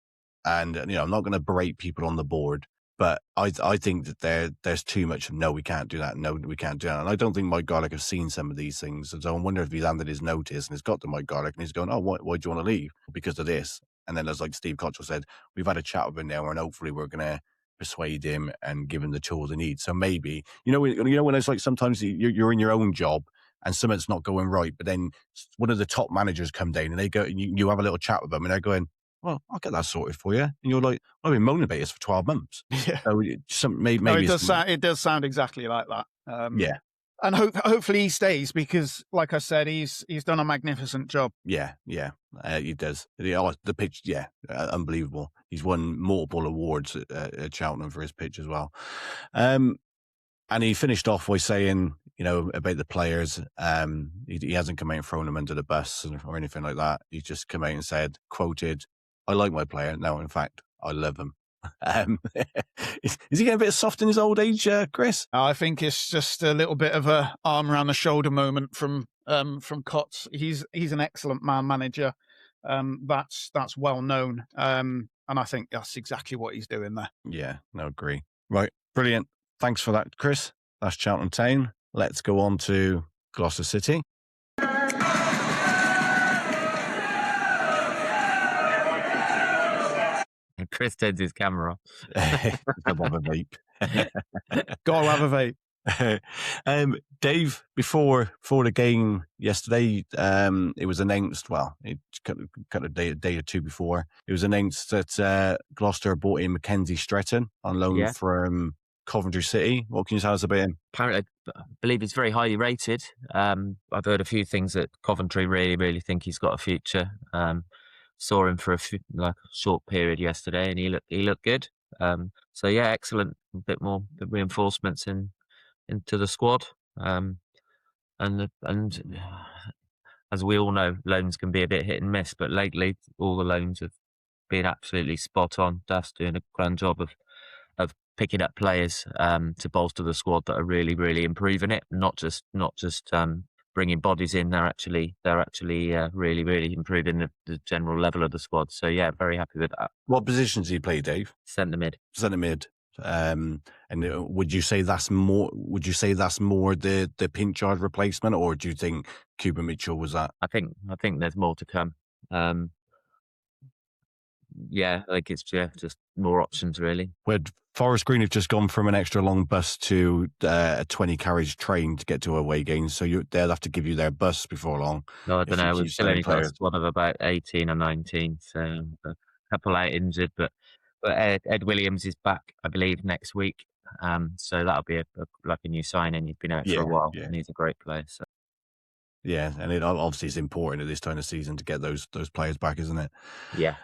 Speaker 2: And I'm not going to berate people on the board, but I think that there's too much of, no, we can't do that. No, we can't do that. And I don't think Mike Garlick has seen some of these things. And so I wonder if he's handed his notice and it's got to Mike Garlick and he's going, "Oh, why do you want to leave?" Because of this. And then, as like Steve Cottrell said, we've had a chat with him now, and hopefully we're going to persuade him and give him the tools he needs. So maybe, when it's like sometimes you're in your own job and something's not going right, but then one of the top managers come down and they go, and you have a little chat with them and they're going, "Well, I'll get that sorted for you." And you're like, "I've been moaning about this for 12 months.
Speaker 3: Yeah.
Speaker 2: So maybe
Speaker 3: it does sound exactly like that.
Speaker 2: Yeah.
Speaker 3: And hopefully he stays, because, like I said, he's done a magnificent job.
Speaker 2: Yeah, he does. The pitch, unbelievable. He's won multiple awards at Cheltenham for his pitch as well. And he finished off by saying, about the players, he hasn't come out and thrown them under the bus or anything like that. He's just come out and said, quoted, "I like my player. No, in fact, I love him." Is he getting a bit soft in his old age, Chris?
Speaker 3: I think it's just a little bit of a arm around the shoulder moment from Cots. He's an excellent man manager. That's well known. And I think that's exactly what he's doing there.
Speaker 2: Yeah, no, agree. Right, brilliant. Thanks for that, Chris. That's Cheltenham Town. Let's go on to Gloucester City.
Speaker 4: Chris turns his camera off.
Speaker 2: Have a vape.
Speaker 3: Gotta have a vape.
Speaker 2: Dave, before the game yesterday, it was announced, it cut a day or two before, it was announced that Gloucester bought in Mackenzie Stretton on loan from Coventry City. What can you tell us about him?
Speaker 4: Apparently, I believe he's very highly rated. I've heard a few things that Coventry really, really think he's got a future. Saw him for a short period yesterday, and he looked good. So yeah, excellent. A bit more reinforcements into the squad. And as we all know, loans can be a bit hit and miss, but lately all the loans have been absolutely spot on. Duff's doing a grand job of picking up players to bolster the squad that are really, really improving it. Not just bringing bodies in. They're actually really, really improving the general level of the squad. So yeah, very happy with that.
Speaker 2: What positions do you play, Dave?
Speaker 4: Centre mid.
Speaker 2: And would you say that's more? Would you say that's more the Pinchard replacement, or do you think Cooper Mitchell was that?
Speaker 4: I think there's more to come. Yeah, I think it's just more options really.
Speaker 2: Would Forest Green have just gone from an extra long bus to a 20 carriage train to get to away games, so they'll have to give you their bus before long?
Speaker 4: No, I don't know. We've still only got one of about 18 or 19, so a couple out injured, but Ed Williams is back, I believe, next week. So that'll be like a new signing. He's been out for a while, and he's a great player. So.
Speaker 2: Yeah, and it obviously is important at this time of season to get those players back, isn't it?
Speaker 4: Yeah.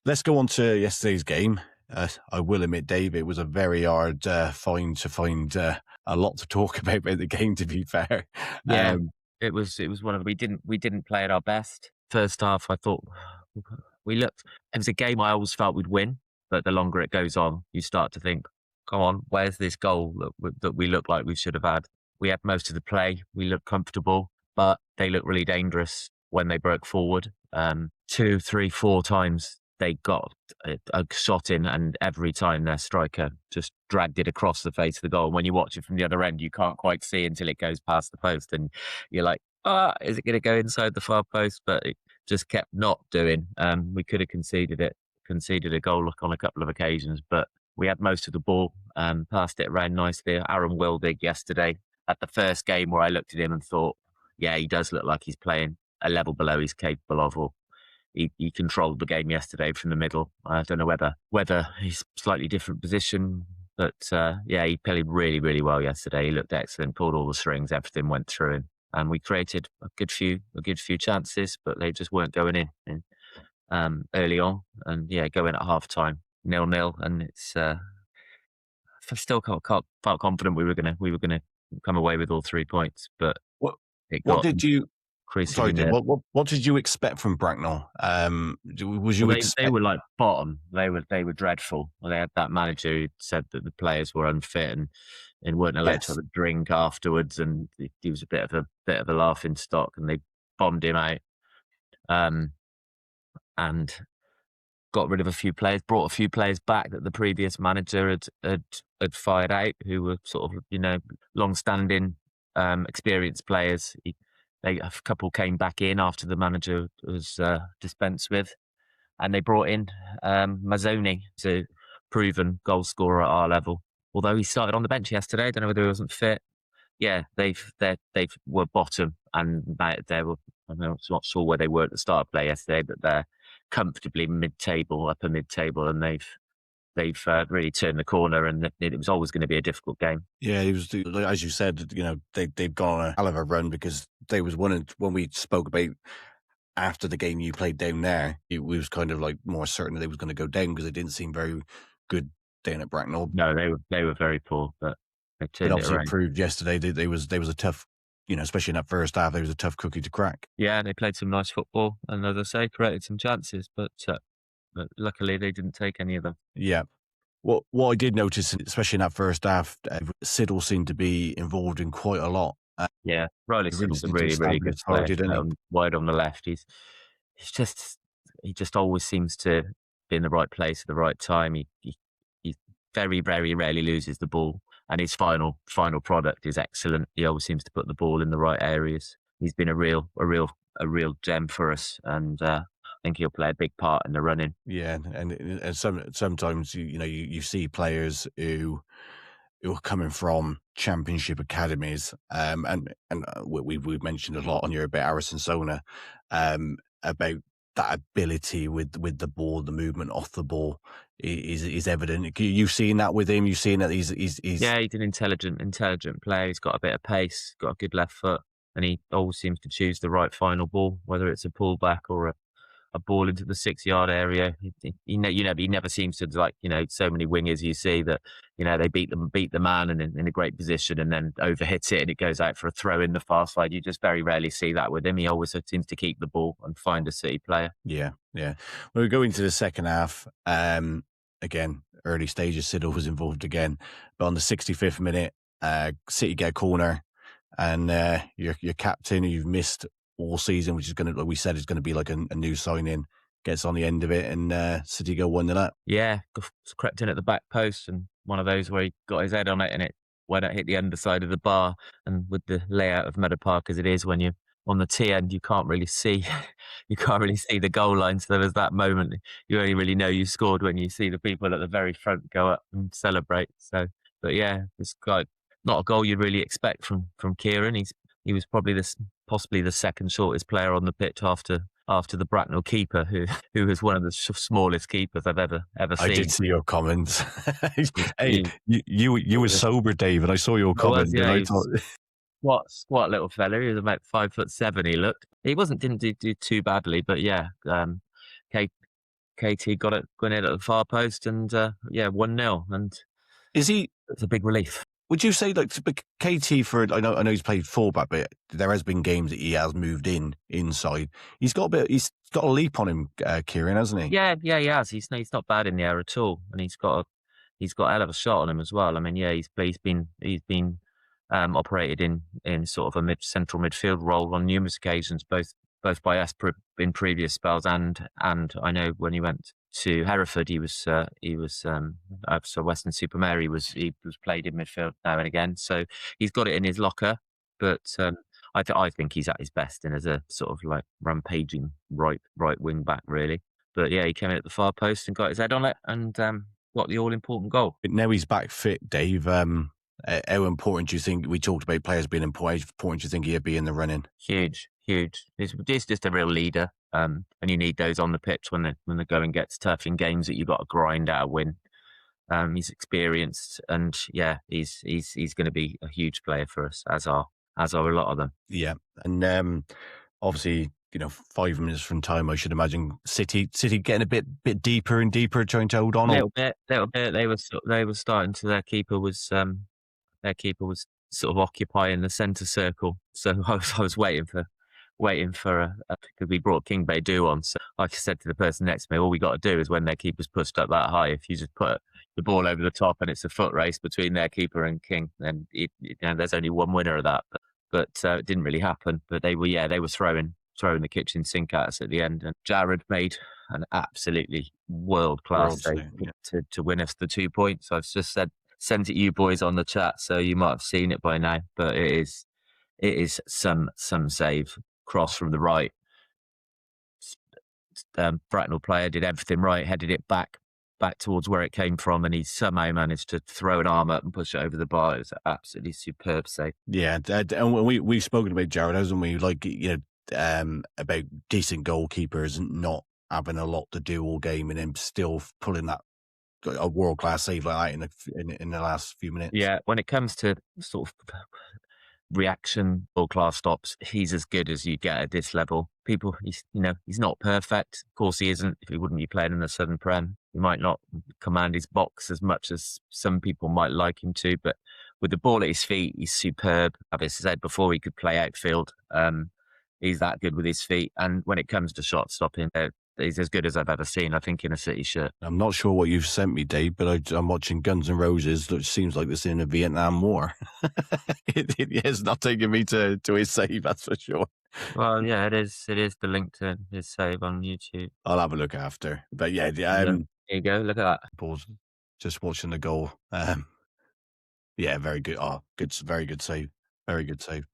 Speaker 2: Let's go on to yesterday's game. I will admit, Dave, it was a very hard find to find a lot to talk about the game, to be fair.
Speaker 4: Yeah, it was one of we didn't play at our best. First half, I thought It was a game I always felt we'd win, but the longer it goes on, you start to think, come on, where's this goal that we look like we should have had? We had most of the play, we looked comfortable, but they looked really dangerous when they broke forward. 2, 3, 4 times they got a shot in, and every time their striker just dragged it across the face of the goal. And when you watch it from the other end, you can't quite see until it goes past the post, and you're like, is it going to go inside the far post? But it just kept not doing. We could have conceded a goal on a couple of occasions, but we had most of the ball, passed it around nicely. Aaron Wildig yesterday at the first game, where I looked at him and thought, yeah, he does look like he's playing a level below he's capable of, or he controlled the game yesterday from the middle. I don't know whether he's slightly different position, but he played really, really well yesterday. He looked excellent, pulled all the strings, everything went through him, and we created a good few chances, but they just weren't going in early on. And going at half time 0-0, and it's I still felt confident we were gonna come away with all 3 points, but
Speaker 2: what did you? Sorry,
Speaker 4: there.
Speaker 2: what did you expect from Bracknell?
Speaker 4: They were like bottom. They were dreadful. They had that manager who said that the players were unfit and weren't allowed to have a drink afterwards, and he was a bit of a laughing stock, and they bombed him out. And got rid of a few players, brought a few players back that the previous manager had fired out, who were sort of long-standing, experienced players. A couple came back in after the manager was dispensed with, and they brought in Mazzoni, a proven goal scorer at our level. Although he started on the bench yesterday, I don't know whether he wasn't fit. Yeah, they were bottom, and they were. I'm not sure where they were at the start of play yesterday, but they're comfortably upper mid-table, and they've really turned the corner, and it was always going to be a difficult game.
Speaker 2: Yeah, it was, as you said, they've gone on a hell of a run, because they was when we spoke about after the game you played down there, it was kind of like more certain that they was going to go down, because they didn't seem very good down at Bracknell.
Speaker 4: No, they were very poor, but they turned it around.
Speaker 2: It proved yesterday that they was a tough, especially in that first half, they was a tough cookie to crack.
Speaker 4: Yeah, they played some nice football, and as I say, created some chances, but luckily they didn't take any of them.
Speaker 2: Yeah. What I did notice, especially in that first half, Siddle seemed to be involved in quite a lot.
Speaker 4: Riley Siddle's a really, really good player. Wide on the left, he just always seems to be in the right place at the right time. He very, very rarely loses the ball, and his final product is excellent. He always seems to put the ball in the right areas. He's been a real gem for us, and I think he'll play a big part in the running.
Speaker 2: Yeah, and sometimes you see players who are coming from championship academies, and we've mentioned a lot on here about Harrison Sona, about that ability with the ball, the movement off the ball is evident. You've seen that with him. You've seen that he's
Speaker 4: he's an intelligent player. He's got a bit of pace, got a good left foot, and he always seems to choose the right final ball, whether it's a pullback or a ball into the 6-yard area. He never seems to, like, so many wingers you see that, they beat the man and in a great position and then overhit it and it goes out for a throw in the far side. You just very rarely see that with him. He always seems to keep the ball and find a City player. Yeah.
Speaker 2: We go into the second half. Again, early stages, Siddle was involved again, but on the 65th minute, City get a corner, and your captain, who you've missed all season, which is going to, like we said, is going to be like a new signing, gets on the end of it, and City go 1-0 up.
Speaker 4: Yeah, crept in at the back post, and one of those where he got his head on it, and it hit the underside of the bar. And with the layout of Meadow Park as it is, when you're on the T end, you can't really see the goal line. So there was that moment. You only really know you scored when you see the people at the very front go up and celebrate. So, but yeah, it's not a goal you'd really expect from Kieran. He was possibly the second shortest player on the pitch after the Bracknell keeper, who was one of the smallest keepers I've ever seen.
Speaker 2: I did see your comments. Hey, you were sober, David. I saw your comments.
Speaker 4: Squat little fella. He was about 5'7". He looked. He didn't do too badly, but yeah. KT got it going in at the far post, and 1-0. And
Speaker 2: is he?
Speaker 4: It's a big relief.
Speaker 2: Would you say like KT for? I know he's played fullback, but there has been games that he has moved inside. He's got a leap on him, Kieran, hasn't he?
Speaker 4: Yeah, he has. He's not bad in the air at all, and he's got a hell of a shot on him as well. I mean, yeah, he's been operated in sort of a central midfield role on numerous occasions, both by us in previous spells, and I know when he went to Hereford, he was so Western Supermare, he was played in midfield now and again, so he's got it in his locker. But I think he's at his best and as a sort of like rampaging right wing back, really. But yeah, he came in at the far post and got his head on it and got the all important goal.
Speaker 2: Now he's back fit, Dave. How important do you think, we talked about players being important, how important do you think he'd be in the running?
Speaker 4: Huge. He's just a real leader, and you need those on the pitch when the going gets tough in games that you've got to grind out a win. He's experienced, and yeah, he's going to be a huge player for us, as are a lot of them.
Speaker 2: Yeah, and obviously, 5 minutes from time, I should imagine City getting a bit deeper and deeper, trying to hold on.
Speaker 4: Little bit. They were starting to. Their keeper was sort of occupying the centre circle, so I was waiting for because we brought King Beidou on. So like I said to the person next to me, all we got to do is when their keeper's pushed up that high, if you just put the ball over the top and it's a foot race between their keeper and King, then there's only one winner of that. But it didn't really happen. But they were throwing the kitchen sink at us at the end, and Jared made an absolutely world-class save to win us the 2 points. I've just sent it you boys on the chat, so you might have seen it by now. But it is some save. Cross from the right. Bracknell player did everything right, headed it back towards where it came from, and he somehow managed to throw an arm up and push it over the bar. It was an absolutely superb save. Yeah,
Speaker 2: and we've spoken about Jared, haven't we? Like, about decent goalkeepers not having a lot to do all game and him still pulling that a world-class save like that in the last few minutes.
Speaker 4: Yeah, when it comes to sort of reaction or class stops, he's as good as you get at this level. He's not perfect. Of course he isn't. If he wouldn't be playing in the Southern Prem, he might not command his box as much as some people might like him to, but with the ball at his feet, he's superb. I've said before, he could play outfield. He's that good with his feet, and when it comes to shot stopping, he's as good as I've ever seen, I think, in a City shirt.
Speaker 2: I'm not sure what you've sent me, Dave, but I'm watching Guns N' Roses, which seems like this in a Vietnam War. It's not taking me to his save, that's for sure.
Speaker 4: Well, yeah, it is the link to his save on YouTube.
Speaker 2: I'll have a look after. But yeah,
Speaker 4: there you go, look at that.
Speaker 2: Pause. Just watching the goal. Yeah, very good. Oh, good, very good save. Very good save.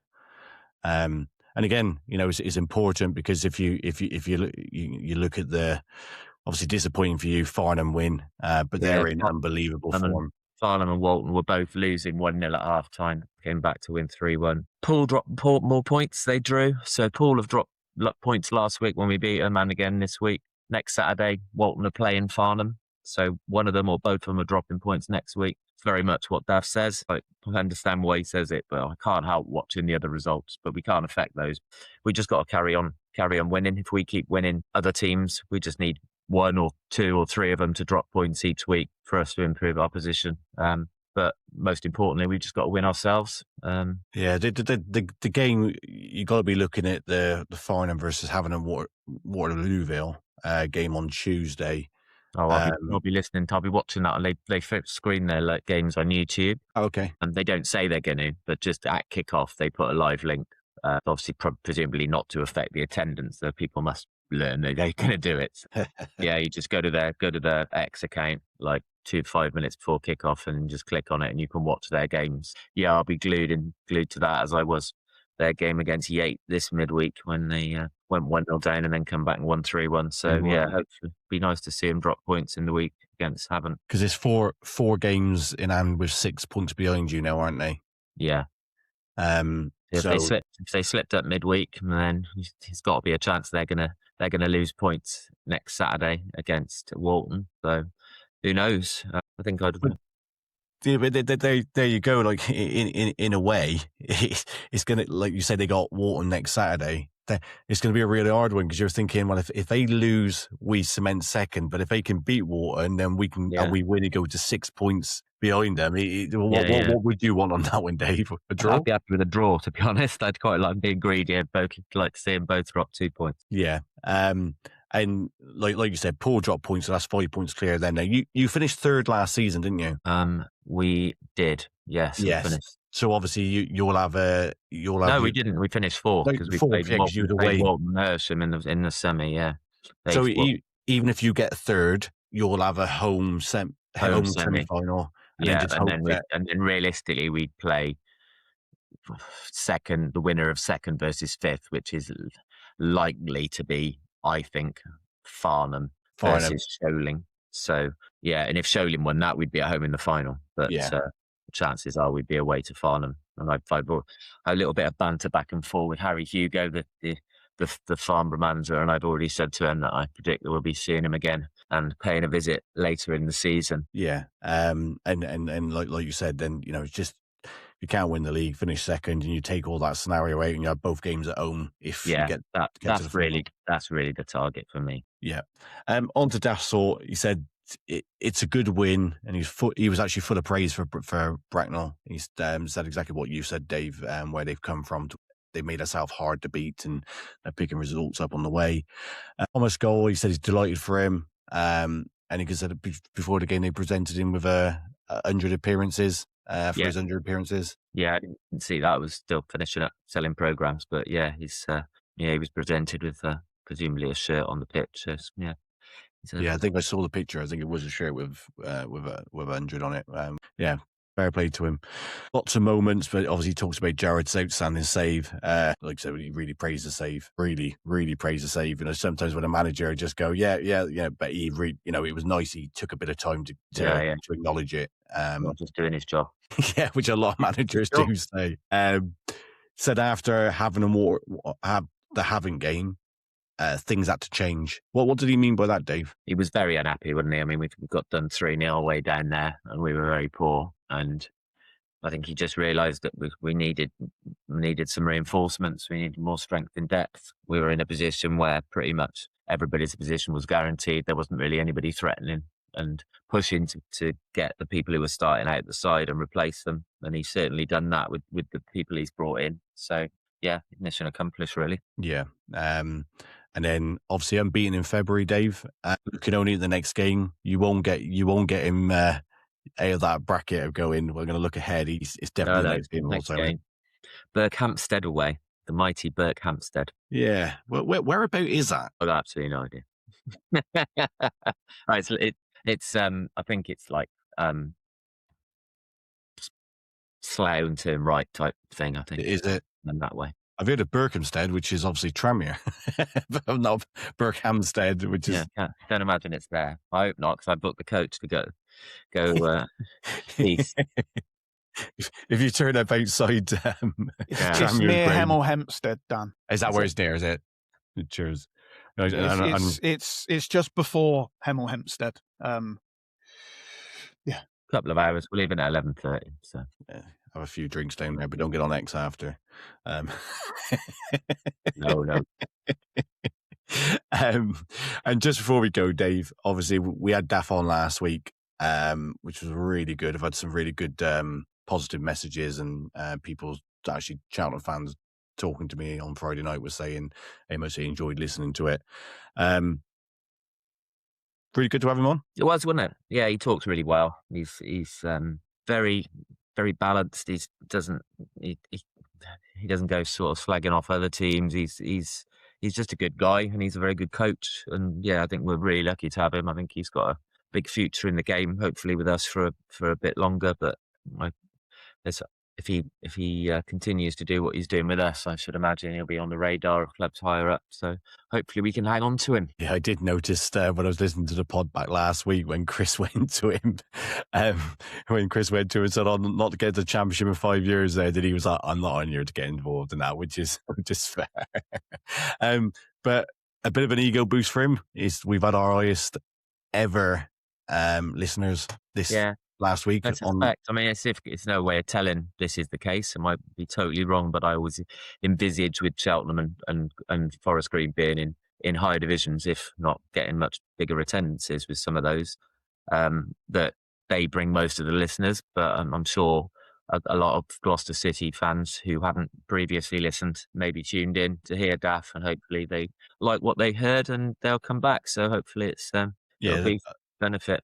Speaker 2: And again, it's important because if you look at the, obviously disappointing for you, Farnham win, but they're in unbelievable form.
Speaker 4: Farnham and Walton were both losing 1-0 at half time, came back to win 3-1. Poole dropped more points, they drew. So Poole have dropped points last week when we beat them, and again this week. Next Saturday, Walton are playing Farnham. So one of them or both of them are dropping points next week. It's very much what Dav says. I understand why he says it, but I can't help watching the other results. But we can't affect those. We just got to carry on winning. If we keep winning other teams, we just need 1 or 2 or 3 of them to drop points each week for us to improve our position. But most importantly, we've just got to win ourselves.
Speaker 2: Yeah, the game, you got to be looking at the Farnham versus Havant and Waterlooville game on Tuesday.
Speaker 4: Oh, I'll be listening. I'll be watching that. And they screen their games on YouTube.
Speaker 2: Okay.
Speaker 4: And they don't say they're going to, but just at kickoff, they put a live link. Obviously, presumably not to affect the attendance. So people must learn they're going to do it. Yeah, you just go to their X account 2-5 minutes before kickoff and just click on it, and you can watch their games. Yeah, I'll be glued to that as I was their game against Yate this midweek when they went 1-0 down and then come back and won 3-1. So yeah, hopefully it'd be nice to see them drop points in the week against Havant.
Speaker 2: Because there's four games in hand with 6 points behind you now, aren't they?
Speaker 4: Yeah. If they slipped up midweek, then it's got to be a chance they're gonna lose points next Saturday against Walton. So who knows? I think I'd.
Speaker 2: Yeah, but there you go. Like in a way, it's gonna, like you said, they got Walton next Saturday. It's going to be a really hard one because you're thinking, well, if they lose, we cement second. But if they can beat Walton, then we can and we win and go to 6 points behind them. What would you want on that one, Dave? A draw?
Speaker 4: I'd be happy with a draw, to be honest. I'd quite like being greedy. I'd like to see them both drop 2 points.
Speaker 2: Yeah. And like you said, Paul dropped points, so that's 5 points clear then. Now, you finished third last season, didn't you?
Speaker 4: We did, yes.
Speaker 2: Yes.
Speaker 4: We finished.
Speaker 2: So obviously you'll have
Speaker 4: No, we didn't. We finished fourth because we played Walton Hersham in the semi, yeah.
Speaker 2: So even if you get third, you'll have a home semi-final.
Speaker 4: And then realistically we'd play second, the winner of second versus fifth, which is likely to be, I think, Farnham versus Sholing. So yeah, and if Sholing won that, we'd be at home in the final. But chances are we'd be away to Farnham. And I've brought a little bit of banter back and forth with Harry Hugo, the Farnborough manager, and I've already said to him that I predict that we'll be seeing him again and paying a visit later in the season.
Speaker 2: Yeah, and like you said, then it's just you can't win the league, finish second, and you take all that scenario out, and you have both games at home. If you get that's
Speaker 4: really the target for me.
Speaker 2: Yeah. On to Dassort, he said it's a good win, and he was actually full of praise for Bracknell. He said exactly what you said, Dave, where they've come from. They made ourselves hard to beat, and they're picking results up on the way. Thomas Goal, he said he's delighted for him. And he said before the game they presented him with 100 appearances for his 100 appearances.
Speaker 4: Yeah, I didn't see that. I was still finishing up selling programs, but he was presented with presumably a shirt on the pitch.
Speaker 2: I think I saw the picture. I think it was a shirt with 100 on it. Fair play to him. Lots of moments, but obviously he talks about Jared's outstanding save. Like I said, he really praised the save. Really, really praised the save. Sometimes when a manager just go, but he it was nice. He took a bit of time to acknowledge it.
Speaker 4: Not just doing his job.
Speaker 2: Yeah, which a lot of managers do say. Said after having the Havant game, things had to change. What did he mean by that, Dave?
Speaker 4: He was very unhappy, wasn't he? I mean, we got done 3-0 away down there, and we were very poor. And I think he just realised that we needed some reinforcements. We needed more strength in depth. We were in a position where pretty much everybody's position was guaranteed. There wasn't really anybody threatening and pushing to get the people who were starting out the side and replace them. And he's certainly done that with the people he's brought in. So yeah, mission accomplished, really.
Speaker 2: Yeah. And then obviously unbeaten in February, Dave. Looking only at the next game, you won't get him out of that bracket of going, we're going to look ahead. It's definitely the next game. Also,
Speaker 4: Berkhamsted away, the mighty Berkhamsted.
Speaker 2: Yeah. Whereabout is that?
Speaker 4: I've got absolutely no idea. It's I think it's like Slough and turn right type thing. I think
Speaker 2: is it
Speaker 4: and that way.
Speaker 2: I've heard of Berkhamsted, which is obviously Tranmere, but not Berkhamsted, which is.
Speaker 4: Yeah, don't imagine it's there. I hope not, because I booked the coach to go east.
Speaker 2: If you turn up outside,
Speaker 3: it's near Hemel Hempstead, Dan.
Speaker 2: Is that where it's near? Is it? Cheers.
Speaker 3: It's just before Hemel Hempstead.
Speaker 4: Couple of hours. We're leaving at 11:30. So
Speaker 2: have a few drinks down there, but don't get on X after.
Speaker 4: No.
Speaker 2: And just before we go, Dave, obviously we had Daff on last week, which was really good. I've had some really good positive messages, and people, actually Cheltenham fans, talking to me on Friday night was saying they mostly enjoyed listening to it. Really good to have him on.
Speaker 4: It was, wasn't it? Yeah, he talks really well. He's very, very balanced. He doesn't go sort of slagging off other teams. He's just a good guy, and he's a very good coach. And yeah, I think we're really lucky to have him. I think he's got a big future in the game, hopefully with us for a bit longer. But if he continues to do what he's doing with us, I should imagine he'll be on the radar of clubs higher up. So hopefully we can hang on to him.
Speaker 2: Yeah, I did notice when I was listening to the pod back last week when Chris went to him, and said, "I'm not to get to the championship in 5 years," that he was like, "I'm not on here to get involved in that," which is fair. But a bit of an ego boost for him is we've had our highest ever listeners last week.
Speaker 4: I suspect. I mean, it's no way of telling this is the case. It might be totally wrong, but I always envisage with Cheltenham and Forest Green being in higher divisions, if not getting much bigger attendances with some of those, that they bring most of the listeners, but I'm sure a lot of Gloucester City fans who haven't previously listened maybe tuned in to hear Daff, and hopefully they like what they heard and they'll come back. So hopefully it'll be benefit.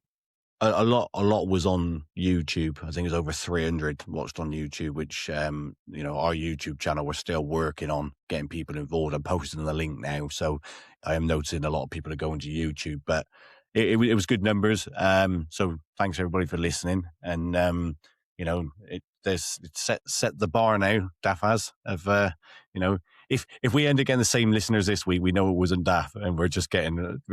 Speaker 2: A lot was on YouTube. I think it's over 300 watched on YouTube, which, our YouTube channel, we're still working on getting people involved. I'm posting the link now. So I am noticing a lot of people are going to YouTube, but it was good numbers. So thanks everybody for listening. And, it set the bar now, Daff has, of, if we end again the same listeners this week, we know it wasn't Daff, and we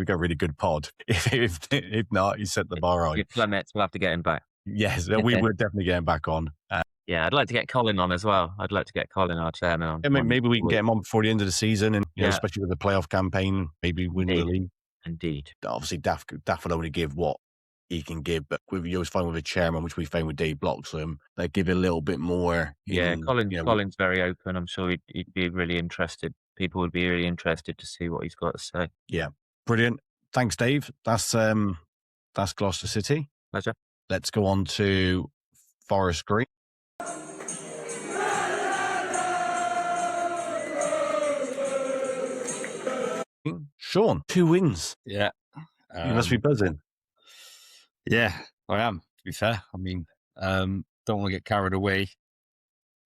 Speaker 2: got a really good pod. If not, he set the bar high.
Speaker 4: Clements, we'll have to get him back.
Speaker 2: Yes, we would definitely get him back on.
Speaker 4: Yeah, I'd like to get Colin on as well. I'd like to get Colin, our chairman, on.
Speaker 2: Yeah, maybe we can get him on before the end of the season, and especially with the playoff campaign, maybe win the league.
Speaker 4: Indeed.
Speaker 2: Obviously, Daff will only give what he can give, but you always find with a chairman, which we found with Dave Bloxham, they give it a little bit more.
Speaker 4: Colin's very open. I'm sure he'd be really interested. People would be really interested to see what he's got to say.
Speaker 2: Yeah, brilliant. Thanks, Dave. That's Gloucester City.
Speaker 4: Pleasure.
Speaker 2: Let's go on to Forest Green. Sean, 2 wins.
Speaker 7: Yeah.
Speaker 2: You must be buzzing.
Speaker 7: Yeah, I am, to be fair. I mean, don't want to get carried away.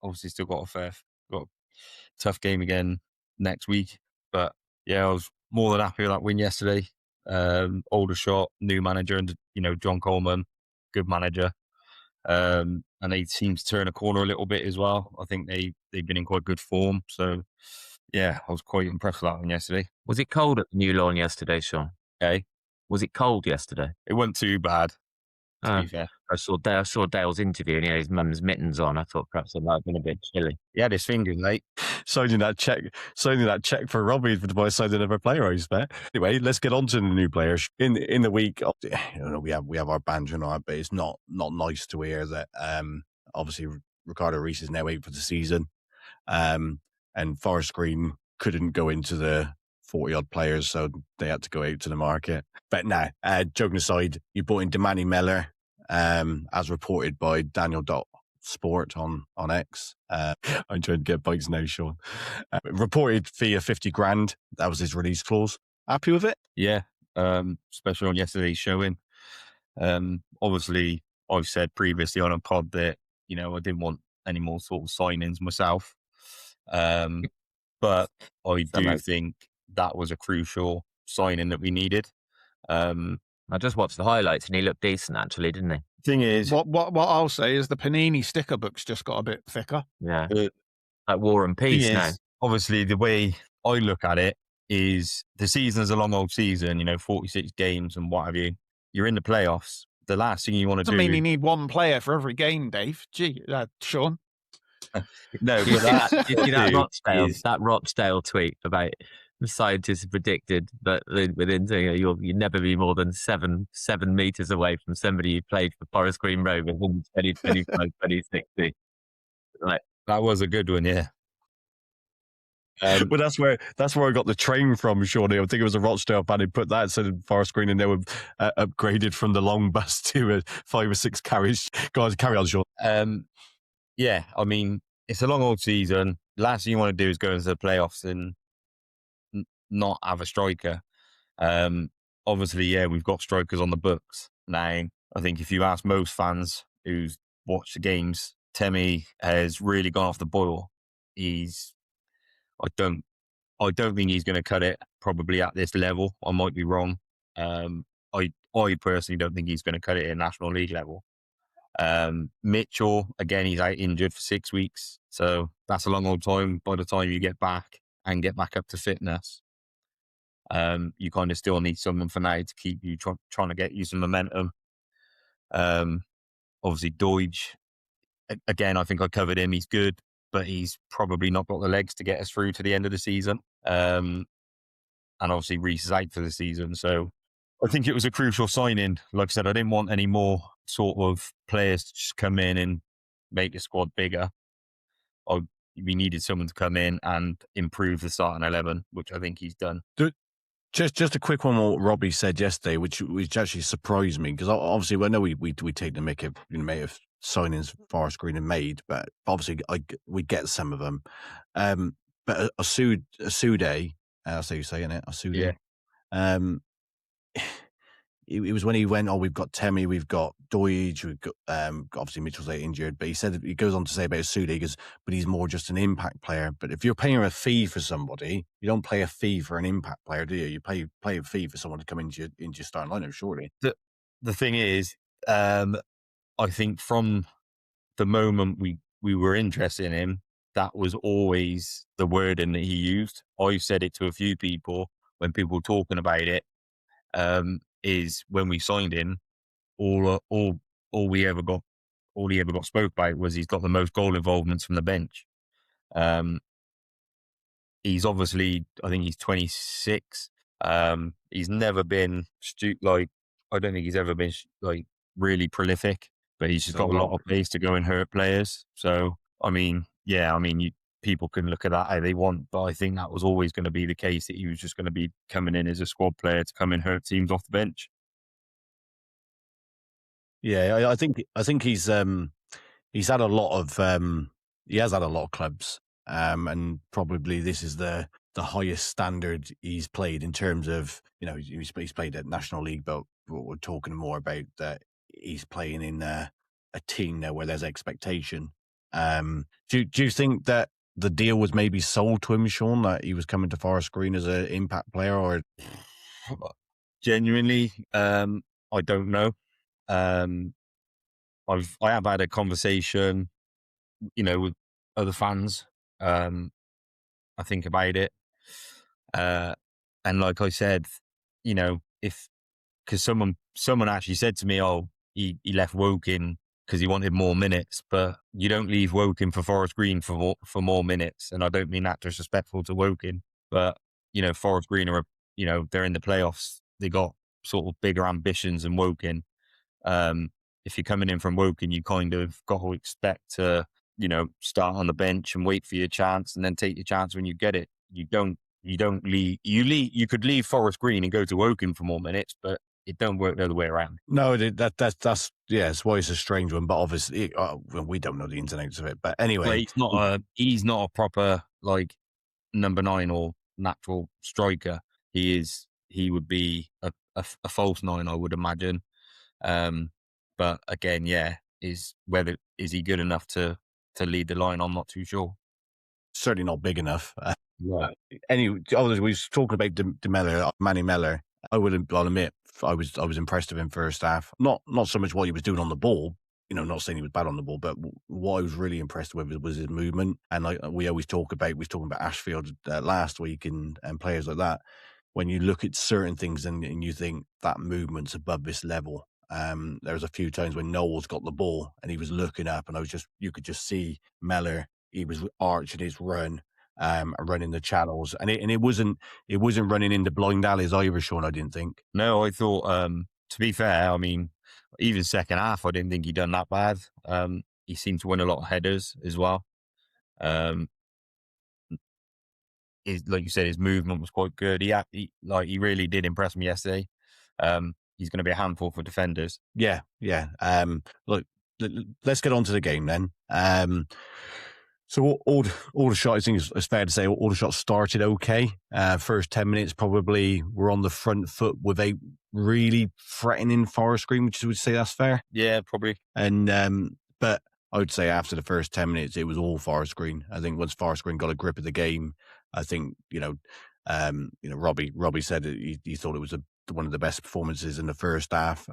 Speaker 7: Obviously, still got a tough game again next week. But yeah, I was more than happy with that win yesterday. Older shot, new manager, and John Coleman, good manager. And they seem to turn a corner a little bit as well. I think they've been in quite good form. So yeah, I was quite impressed with that one yesterday.
Speaker 4: Was it cold at the New Lawn yesterday, Sean?
Speaker 7: Okay.
Speaker 4: Was it cold yesterday?
Speaker 7: It wasn't too bad, to be fair.
Speaker 4: I saw Dale's interview and he had his mum's mittens on. I thought perhaps it might have been a bit chilly.
Speaker 7: He had his fingers late.
Speaker 2: Signing that check for Robbie by signing of a player. Anyway, let's get on to the new players. In the week, we have our banter and all that, but it's not nice to hear that. Obviously, Ricardo Reese is now out for the season, and Forest Green couldn't go into the 40-odd players, so they had to go out to the market. But now, joking aside, you brought in Damani Meller, as reported by Daniel.Sport on X. I'm trying to get bugs now, Sean. Reported fee of 50 grand. That was his release clause. Happy with it?
Speaker 7: Yeah, especially on yesterday's showing. Obviously, I've said previously on a pod that, I didn't want any more sort of signings myself. But I do think that was a crucial signing that we needed.
Speaker 4: I just watched the highlights and he looked decent, actually, didn't he?
Speaker 7: Thing is,
Speaker 3: what I'll say is the Panini sticker book's just got a bit thicker.
Speaker 4: Yeah, like War and Peace now.
Speaker 7: Obviously, the way I look at it is the season's a long old season, 46 games and what have you. You're in the playoffs. The last thing you want to do...
Speaker 3: Doesn't mean you need one player for every game, Dave. Gee, Sean.
Speaker 7: No, but
Speaker 4: that Rochdale tweet about the scientists predicted that within you'll never be more than 7 meters away from somebody who played for Forest Green Rovers in 2025, 2060. Like,
Speaker 7: that was a good one, yeah.
Speaker 2: But that's where I got the train from, Sean. I think it was a Rochdale fan who put that instead of Forest Green, and they were upgraded from the long bus to a 5 or 6 carriage. Guys, carry on, Sean.
Speaker 7: Yeah, I mean, it's a long old season. The last thing you want to do is go into the playoffs and not have a striker. Obviously, yeah, we've got strikers on the books now. I think if you ask most fans who's watched the games, Temi has really gone off the boil. I don't think he's going to cut it probably at this level. I might be wrong. I personally don't think he's going to cut it at National League level. Mitchell, again, he's out injured for 6 weeks. So that's a long old time by the time you get back and get back up to fitness. You kind of still need someone for now to keep you trying to get you some momentum. Obviously, Doige, again, I think I covered him. He's good, but he's probably not got the legs to get us through to the end of the season. And obviously, Reece is out for the season. So I think it was a crucial signing. Like I said, I didn't want any more sort of players to just come in and make the squad bigger. We needed someone to come in and improve the starting 11, which I think he's done.
Speaker 2: Just a quick one on what Robbie said yesterday, which actually surprised me, because obviously I know we take the mick of signings Forest Green and made, but obviously we get some of them. But Asude, that's how you're saying it, Asude.
Speaker 7: Yeah.
Speaker 2: It was when he went, we've got Temi, we've got Doige, we've got obviously Mitchell's injured, but he goes on to say about Sude, he goes, but he's more just an impact player. But if you're paying a fee for somebody, you don't pay a fee for an impact player, do you? You pay a fee for someone to come into your starting lineup, surely.
Speaker 7: The thing is, I think from the moment we were interested in him, that was always the wording that he used. I've said it to a few people when people were talking about it. Is when we signed him, all he ever got spoke about was he's got the most goal involvements from the bench. He's obviously, I think he's 26. He's never been I don't think he's ever been really prolific, but he's just got a lot of pace to go and hurt players. So, people can look at that how they want, but I think that was always going to be the case, that he was just going to be coming in as a squad player to come and hurt teams off the bench.
Speaker 2: Yeah, I think he's had a lot of he has had a lot of clubs, and probably this is the highest standard he's played in terms of, he's played at National League, but we're talking more about that he's playing in a team now where there's expectation. Do you think that the deal was maybe sold to him, Sean, that he was coming to Forest Green as an impact player? Or
Speaker 7: genuinely, I don't know. I have had a conversation, with other fans. I think about it, and like I said, because someone actually said to me, "Oh, he left Woking because he wanted more minutes," but you don't leave Woking for Forest Green for more minutes. And I don't mean that disrespectful to Woking, but Forest Green are they're in the playoffs. They got sort of bigger ambitions than Woking. If you're coming in from Woking, you kind of got to expect to start on the bench and wait for your chance, and then take your chance when you get it. You don't leave. You could leave Forest Green and go to Woking for more minutes, but it don't work the other way around.
Speaker 2: No, that's it's why it's a strange one. But obviously, we don't know the ins and outs of it. But anyway,
Speaker 7: he's not a proper number 9 or natural striker. He would be a false 9, I would imagine. But again, is he good enough to lead the line? I'm not too sure.
Speaker 2: Certainly not big enough.
Speaker 7: Right.
Speaker 2: Anyway, we was talking about Manny Mellor. I'll admit, I was impressed with him first half. Not so much what he was doing on the ball. Not saying he was bad on the ball, but what I was really impressed with was his movement. And we always talking about Ashfield last week and players like that. When you look at certain things and you think that movement's above this level. There was a few times when Noel's got the ball and he was looking up, and you could just see Mellor. He was arching his run, running the channels, and it wasn't running into blind alleys either, Sean, I didn't think.
Speaker 7: No, I thought, to be fair, I mean, even second half, I didn't think he'd done that bad. He seemed to win a lot of headers as well. Like you said, his movement was quite good. He really did impress me yesterday. He's going to be a handful for defenders.
Speaker 2: Yeah. Look, let's get on to the game then. So all the shots, I think it's fair to say, all the shots started okay. First 10 minutes probably were on the front foot without really threatening Forest Green, which would say that's fair.
Speaker 7: Yeah, probably.
Speaker 2: And but I would say after the first 10 minutes, it was all Forest Green. I think once Forest Green got a grip of the game, I think Robbie said he thought it was one of the best performances in the first half.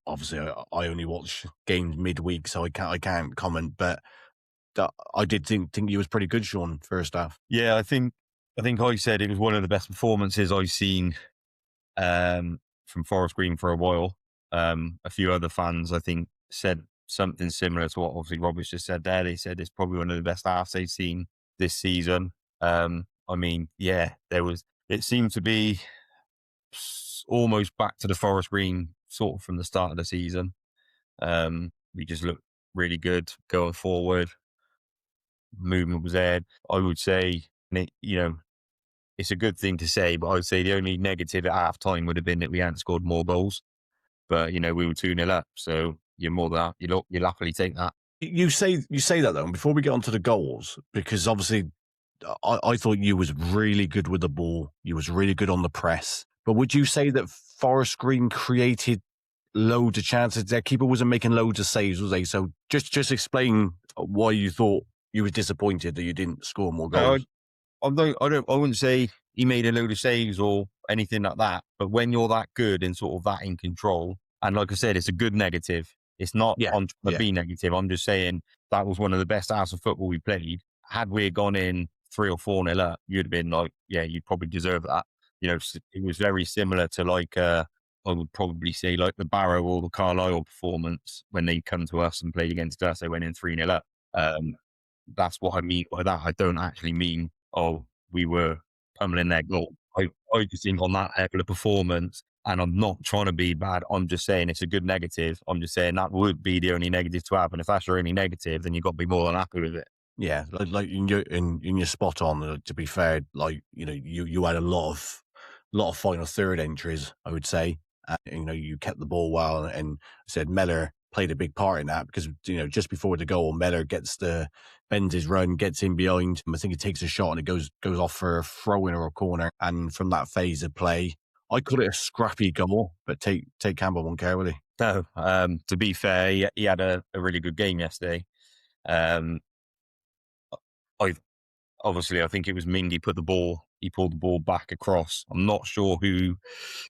Speaker 2: Obviously, I only watch games midweek, so I can't comment, but I did think he was pretty good, Sean, first half.
Speaker 7: Yeah, I think I said it was one of the best performances I've seen from Forest Green for a while. A few other fans, I think, said something similar to what obviously Robert's just said there. They said it's probably one of the best halves they've seen this season. It seemed to be almost back to the Forest Green sort of from the start of the season. We just looked really good going forward. Movement was there. I would say, it's a good thing to say, but I would say the only negative at half time would have been that we hadn't scored more goals. But, we were 2-0 up. So you're more than you'll happily take that.
Speaker 2: You say that though, and before we get onto the goals, because obviously I thought you was really good with the ball. You was really good on the press. But would you say that Forest Green created loads of chances? Their keeper wasn't making loads of saves, was they? So just explain why you thought you were disappointed that you didn't score more goals.
Speaker 7: I wouldn't say he made a load of saves or anything like that. But when you're that good and sort of that in control, and like I said, it's a good negative. It's not on trying to be negative. I'm just saying that was one of the best hours of football we played. Had we gone in 3 or 4-0 up, you'd have been like, yeah, you'd probably deserve that. It was very similar to like, I would probably say like the Barrow or the Carlisle performance when they come to us and played against us. They went in 3-0 up. That's what I mean by that. I don't actually mean, we were pummeling their goal. I just think on that level of performance, and I'm not trying to be bad, I'm just saying it's a good negative. I'm just saying that would be the only negative to have. And if that's your only negative, then you've got to be more than happy with it.
Speaker 2: Yeah, like you're spot on. To be fair, like you had a lot of final third entries, I would say. You kept the ball well, and said Mellor played a big part in that because just before the goal, Mellor bends his run, gets in behind. I think he takes a shot and it goes off for a throw in or a corner. And from that phase of play, I call it a scrappy goal. But take Campbell won't care, will he?
Speaker 7: No, to be fair, he had a really good game yesterday. I think it was Mingy he pulled the ball back across. I'm not sure who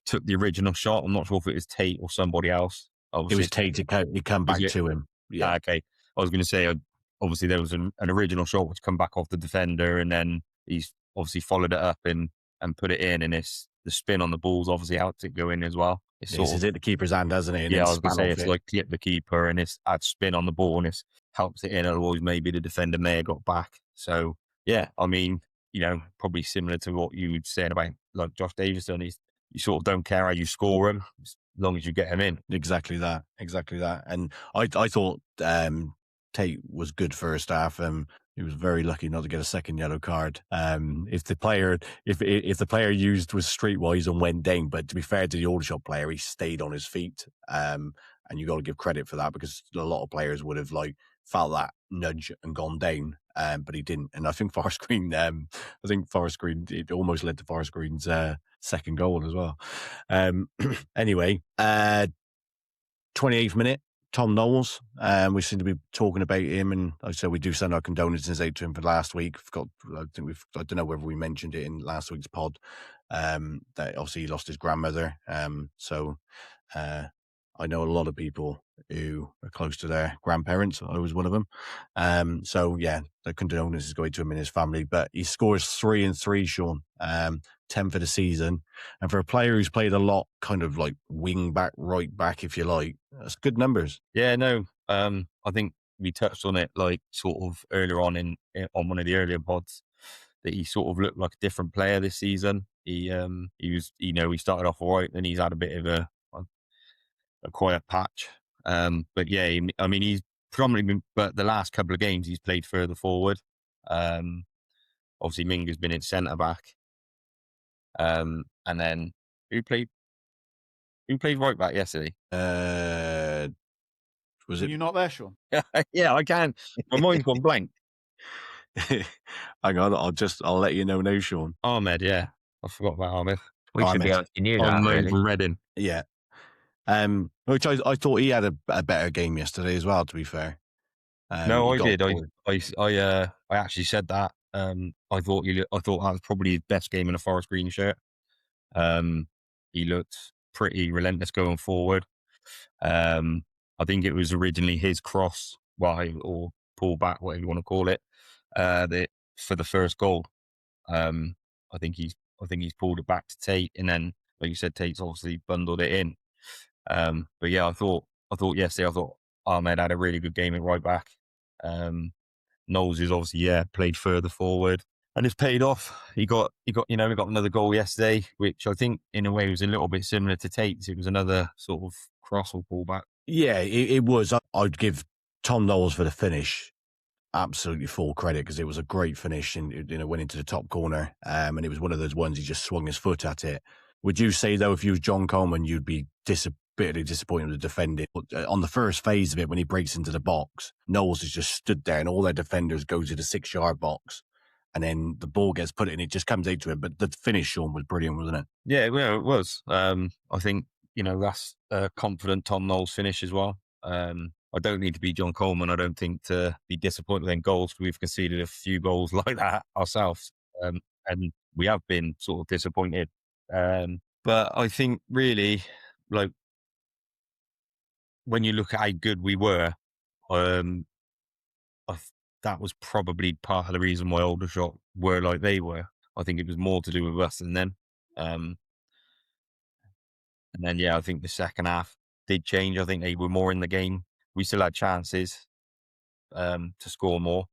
Speaker 7: took the original shot. I'm not sure if it was Tate or somebody else.
Speaker 2: Obviously, it was Tate. He come back to him. Yeah.
Speaker 7: Okay. I was going to say, obviously there was an original shot which come back off the defender, and then he's obviously followed it up and put it in, and it's the spin on the ball's obviously helped it go in as well.
Speaker 2: It's hit the keeper's hand, hasn't it?
Speaker 7: And I was going to say it's like clip the keeper and it's had spin on the ball and it's helps it in. Otherwise, maybe the defender may have got back. So yeah, I mean, probably similar to what you would say about like Josh Davison. You sort of don't care how you score him as long as you get him in.
Speaker 2: Exactly that. And I thought Tate was good first half. He was very lucky not to get a second yellow card. If the player used was streetwise and went down, but to be fair to the Aldershot player, he stayed on his feet. And you got to give credit for that because a lot of players would have felt that nudge and gone down. But he didn't. And I think Forest Green, it almost led to Forest Green's second goal as well. Anyway, 28th minute, Tom Knowles. We seem to be talking about him, and like I said, we do send our condolences out to him for last week. I don't know whether we mentioned it in last week's pod. That obviously he lost his grandmother. I know a lot of people who are close to their grandparents. I was one of them. So yeah, the condolences go to him and his family. But he scores 3 and 3, Sean. 10 for the season. And for a player who's played a lot, kind of like wing back, right back, if you like, that's good numbers.
Speaker 7: Yeah, no. I think we touched on it like sort of earlier on on one of the earlier pods that he sort of looked like a different player this season. He was, he started off all right, then he's had a bit of a quiet patch. But yeah, he's predominantly been, but the last couple of games he's played further forward. Obviously Minga's been in centre back. And then who played right back yesterday?
Speaker 3: Was it you not there, Sean?
Speaker 7: Yeah, I can. My mind's gone blank.
Speaker 2: Hang on, I'll let you know now, Sean.
Speaker 7: Ahmed, yeah. I forgot about Ahmed.
Speaker 4: We should be able to knew that, really.
Speaker 7: From Reading.
Speaker 2: Yeah. Which I thought he had a better game yesterday as well, to be fair.
Speaker 7: No, I did. I actually said that. I thought that was probably his best game in a Forest Green shirt. He looked pretty relentless going forward. I think it was originally his cross, or pull back, whatever you want to call it, for the first goal. I think he's pulled it back to Tate, and then, like you said, Tate's obviously bundled it in. But yeah, I thought yesterday, Ahmed had a really good game at right back. Knowles is obviously, played further forward and it's paid off. He got another goal yesterday, which I think in a way was a little bit similar to Tate's. It was another sort of cross or pullback.
Speaker 2: Yeah, it was. I'd give Tom Knowles for the finish absolutely full credit because it was a great finish and, went into the top corner. And it was one of those ones he just swung his foot at it. Would you say, though, if you was John Coleman, you'd be bitterly disappointed with the defending? On the first phase of it, when he breaks into the box, Knowles has just stood there and all their defenders go to the 6-yard box. And then the ball gets put in, it just comes out to him. But the finish, Sean, was brilliant, wasn't it?
Speaker 7: Yeah, well, it was. I think, that's a confident Tom Knowles finish as well. I don't need to be John Coleman, I don't think, to be disappointed in goals. We've conceded a few goals like that ourselves. And we have been sort of disappointed. But I think really, like, when you look at how good we were, that was probably part of the reason why Aldershot were like they were. I think it was more to do with us than them. And then, I think the second half did change. I think they were more in the game. We still had chances to score more.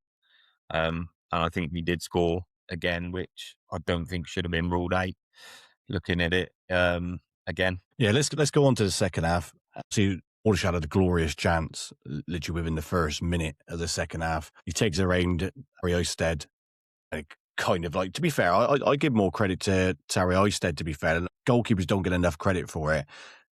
Speaker 7: And I think we did score again, which I don't think should have been ruled out, looking at it again.
Speaker 2: Yeah, let's go on to the second half. See, Aldershot had a glorious chance, literally within the first minute of the second half. He takes it around Harry Oisted. Kind of like, to be fair, I give more credit to Harry Oisted, to be fair. Goalkeepers don't get enough credit for it.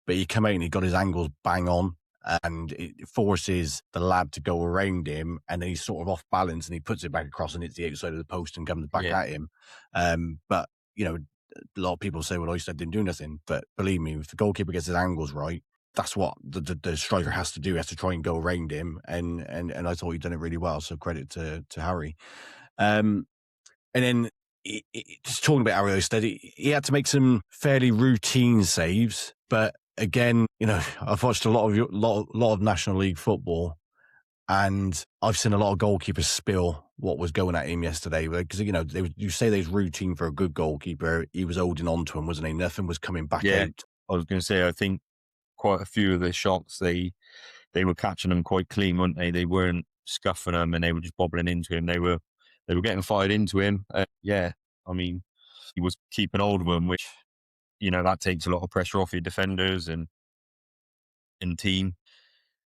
Speaker 2: But he came out and he got his angles bang on, and it forces the lad to go around him, and then he's sort of off balance and he puts it back across and hits the outside of the post and comes back at him. But, a lot of people say, well, Oisted didn't do nothing. But believe me, if the goalkeeper gets his angles right, that's what the striker has to do. He has to try and go around him. And I thought he'd done it really well. So credit to Harry. And then just talking about Harry Oisted, he had to make some fairly routine saves. But again, I've watched a lot of National League football, and I've seen a lot of goalkeepers spill what was going at him yesterday. Because, you say there's routine for a good goalkeeper. He was holding on to him, wasn't he? Nothing was coming back out.
Speaker 7: I was going to say, I think quite a few of the shots, they were catching them quite clean, weren't they? They weren't scuffing them and they were just bobbling into him. They were getting fired into him. I mean, he was keeping hold of them, which, that takes a lot of pressure off your defenders and team.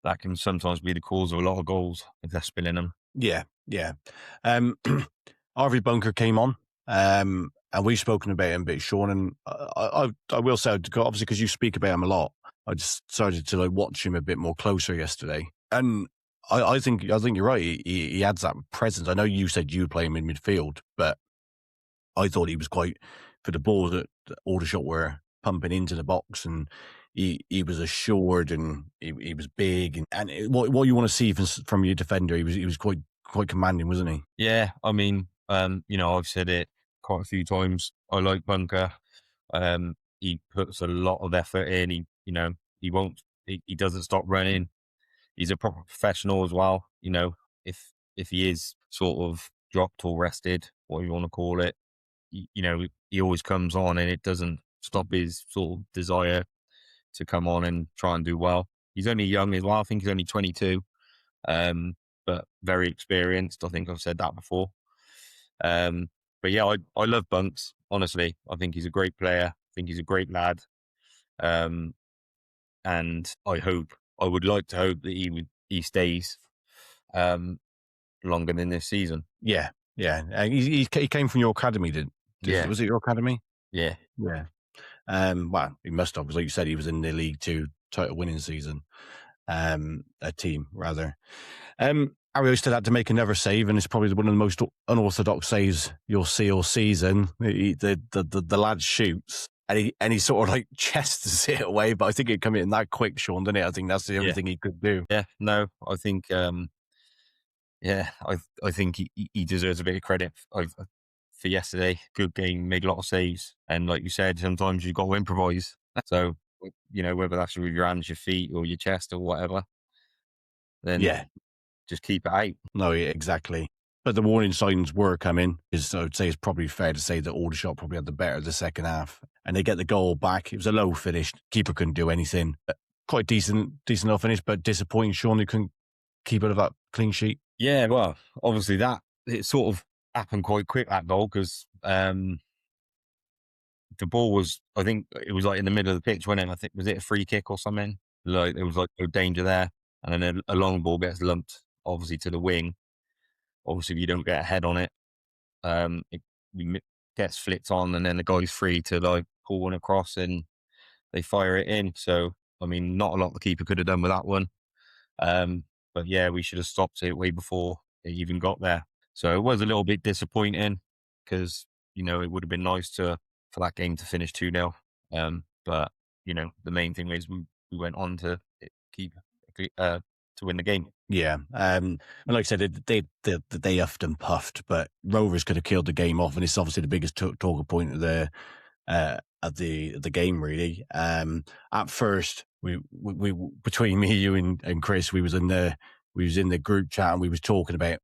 Speaker 7: That can sometimes be the cause of a lot of goals if they're spilling them.
Speaker 2: Yeah. Harvey Bunker came on, and we've spoken about him a bit, Sean, and I will say, obviously, because you speak about him a lot, I just started to watch him a bit more closer yesterday. And I think you're right. He adds that presence. I know you said you would play him in midfield, but I thought he was quite, for the ball that Aldershot were pumping into the box, and he was assured, and he was big, and what you want to see from your defender, he was quite commanding, wasn't he?
Speaker 7: Yeah, I mean, I've said it quite a few times. I like Bunker. He puts a lot of effort in. He doesn't stop running. He's a proper professional as well. If he is sort of dropped or rested, what you want to call it, he always comes on, and it doesn't stop his sort of desire to come on and try and do well. He's only young as well. I think he's only 22, but very experienced. I think I've said that before. But yeah, I love Bunks, honestly. I think he's a great player. I think he's a great lad. And I would like to hope that he stays longer than this season.
Speaker 2: Yeah. He came from your academy, was it your academy?
Speaker 7: Yeah.
Speaker 2: Well, he must have, because like you said, he was in the League Two title winning season, a team rather. Harry Oisted had to make another save, and it's probably one of the most unorthodox saves you'll see all season. The lad shoots, and he sort of chests it away, but I think it came in that quick, Sean, didn't it? I think that's the only thing he could do.
Speaker 7: Yeah, no, I think, I think he deserves a bit of credit for yesterday. Good game, made a lot of saves, and like you said, sometimes you've got to improvise. So, whether that's with your hands, your feet, or your chest, or whatever, then just keep it out.
Speaker 2: No, yeah, exactly. But the warning signs were coming. I would say it's probably fair to say that Aldershot probably had the better of the second half, and they get the goal back. It was a low finish. Keeper couldn't do anything. Quite decent enough finish, but disappointing. Sean, who couldn't keep it of that clean sheet.
Speaker 7: Yeah, well, obviously it sort of happened quite quick, that goal, because the ball was, I think it was in the middle of the pitch, wasn't it? I think, was it a free kick or something? There was no danger there, and then a long ball gets lumped obviously to the wing, obviously if you don't get ahead on it, it gets flicked on, and then the guy's free to like pull one across and they fire it in. So, I mean, not a lot the keeper could have done with that one. But yeah, we should have stopped it way before it even got there. So it was a little bit disappointing because, it would have been nice for that game to finish 2-0. But, the main thing is we went on to keep to win the game.
Speaker 2: Yeah. And like I said, they huffed and puffed, but Rovers could have killed the game off. And it's obviously the biggest talking point of the game, really. At first, we between me, you, and Chris, we was in the group chat, and we was talking about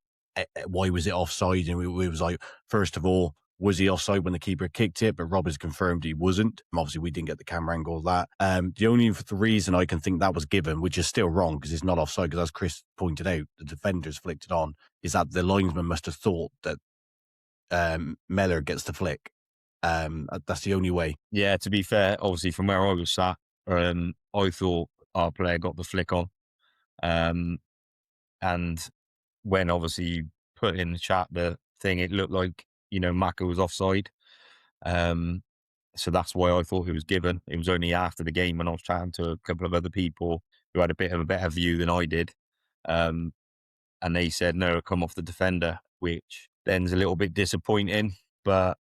Speaker 2: why was it offside, and we was like, first of all, was he offside when the keeper kicked it? But Rob has confirmed he wasn't. Obviously, we didn't get the camera angle of that. The only reason I can think that was given, which is still wrong because it's not offside, because as Chris pointed out, the defenders flicked it on, is that the linesman must have thought that Mellor gets the flick. That's the only way.
Speaker 7: Yeah, to be fair, obviously from where I was sat, I thought our player got the flick on. And when obviously you put in the chat the thing, it looked like, Maka was offside. So that's why I thought it was given. It was only after the game when I was chatting to a couple of other people who had a bit of a better view than I did. And they said, no, come off the defender, which then's a little bit disappointing. But,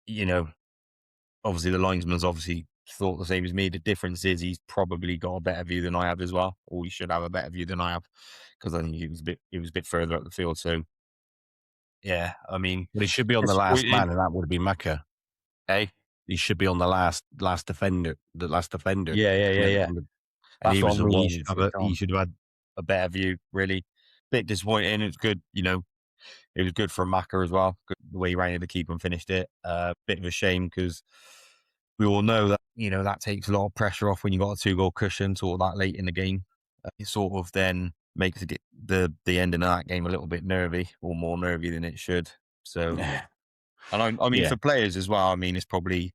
Speaker 7: obviously the linesman's obviously thought the same as me. The difference is he's probably got a better view than I have as well, or he should have a better view than I have, because I think he was a bit further up the field. So yeah, I mean,
Speaker 2: but he should be on the last man, and that would have been Maka.
Speaker 7: Hey,
Speaker 2: he should be on the last defender. The last defender.
Speaker 7: Yeah.
Speaker 2: And he was the one.
Speaker 7: He should have had a better view. Really, bit disappointing. It's good, it was good for Maka as well. Good, the way he ran into the keeper and finished it. Bit of a shame because we all know that, that takes a lot of pressure off when you got a 2-goal cushion sort of that late in the game. It sort of then makes the ending of that game a little bit nervy, or more nervy than it should. So, and I mean, for players as well, I mean, it's probably,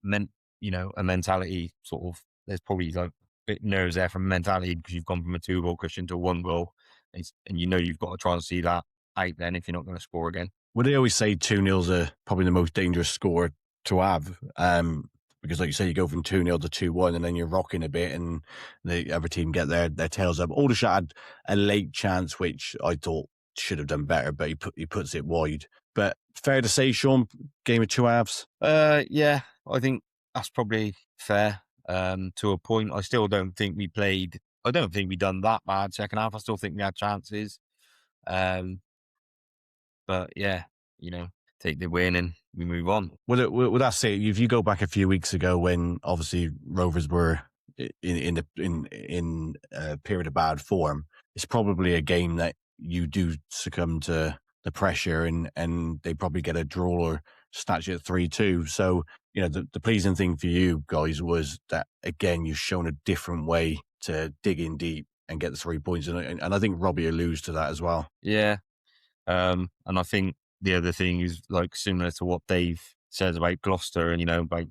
Speaker 7: meant, a mentality sort of, there's probably like a bit nerves there from mentality because you've gone from a 2-goal cushion to 1 goal. And you've got to try and see that out then if you're not going to score again.
Speaker 2: Well, they always say 2-0's probably the most dangerous score to have, because like you say, you go from 2-0 to 2-1 and then you're rocking a bit and the other team get their tails up. Aldershot had a late chance, which I thought should have done better, but he puts it wide. But fair to say, Sean, game of 2 halves?
Speaker 7: Yeah, I think that's probably fair to a point. I still don't think we done that bad second half. I still think we had chances. But yeah, take the win and we move on.
Speaker 2: Well, that's it. If you go back a few weeks ago when obviously Rovers were in a period of bad form, it's probably a game that you do succumb to the pressure and they probably get a draw or snatch it at 3-2. So, the pleasing thing for you guys was that, again, you've shown a different way to dig in deep and get the 3 points. And I think Robbie alludes to that as well.
Speaker 7: Yeah. And I think the other thing is like similar to what Dave says about Gloucester and, about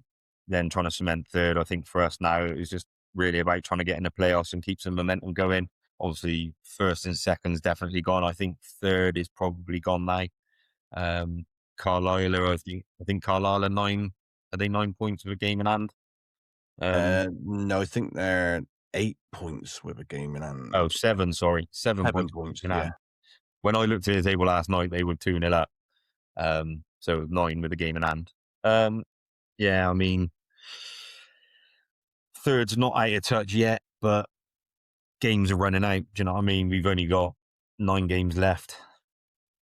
Speaker 7: then trying to cement third. I think for us now, it's just really about trying to get in the playoffs and keep some momentum going. Obviously, first and second's definitely gone. I think third is probably gone now. Carlisle, I think Carlisle are 9 points with a game in hand?
Speaker 2: No, I think they're 8 points with a game in hand.
Speaker 7: Oh, 7, sorry. 7 points in hand. When I looked at the table last night, they were 2-0 up. So 9 with a game in hand. Yeah, I mean, third's not out of touch yet, but games are running out. Do you know what I mean? We've only got 9 games left.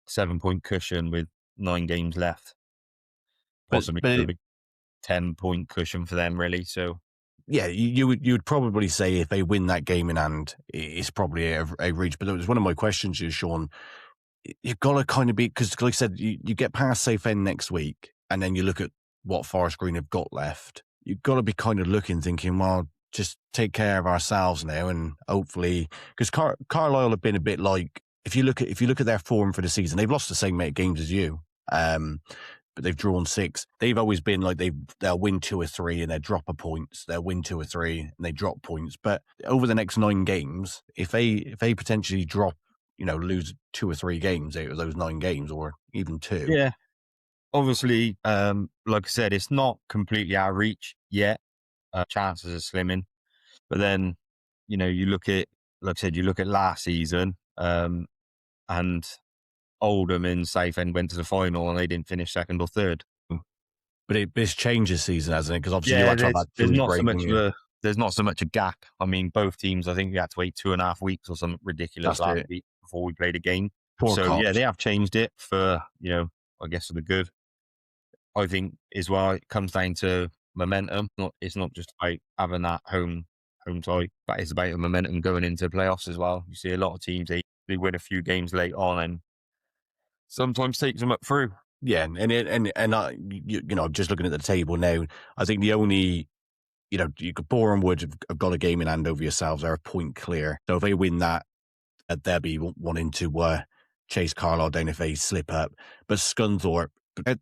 Speaker 7: 7-point cushion with 9 games left. Possibly a 10-point cushion for them, really. So,
Speaker 2: yeah, you would probably say if they win that game in hand, it's probably a reach. But it was one of my questions to you, Sean. You've got to kind of be, because like I said, you get past Southend next week, and then you look at what Forest Green have got left. You've got to be kind of looking, thinking, well, just take care of ourselves now, and hopefully, because Carlisle have been a bit like, if you look at their form for the season, they've lost the same amount of games as you, but they've drawn 6. They've always been like they'll win 2 or 3 and they drop a points. They'll win 2 or 3 and they drop points. But over the next 9 games, if they potentially drop lose 2 or 3 games out of those 9 games, or even 2.
Speaker 7: Yeah. Obviously, like I said, it's not completely out of reach yet. Chances are slimming. But then, you look at, like I said, you look at last season, and Oldham and Southend went to the final and they didn't finish second or third.
Speaker 2: But it's changed this season, hasn't it? Because obviously you
Speaker 7: Yeah,
Speaker 2: are talking about
Speaker 7: there's
Speaker 2: 2
Speaker 7: not so
Speaker 2: break,
Speaker 7: much
Speaker 2: didn't you?
Speaker 7: there's not so much a gap. I mean, both teams, I think we had to wait 2.5 weeks or something ridiculous
Speaker 2: That's
Speaker 7: last
Speaker 2: it.
Speaker 7: week before we played a game.
Speaker 2: Poor
Speaker 7: So yeah,
Speaker 2: cops.
Speaker 7: they have changed it for, I guess for the good. I think as well, it comes down to momentum. It's not just about having that home tie, but it's about the momentum going into playoffs as well. You see a lot of teams, they win a few games late on and sometimes takes them up through.
Speaker 2: Yeah, and I'm just looking at the table now. I think the only, Boreham Wood have got a game in hand over yourselves. They're a point clear. So if they win that, they'll be wanting to chase Carlisle down if they slip up. But Scunthorpe,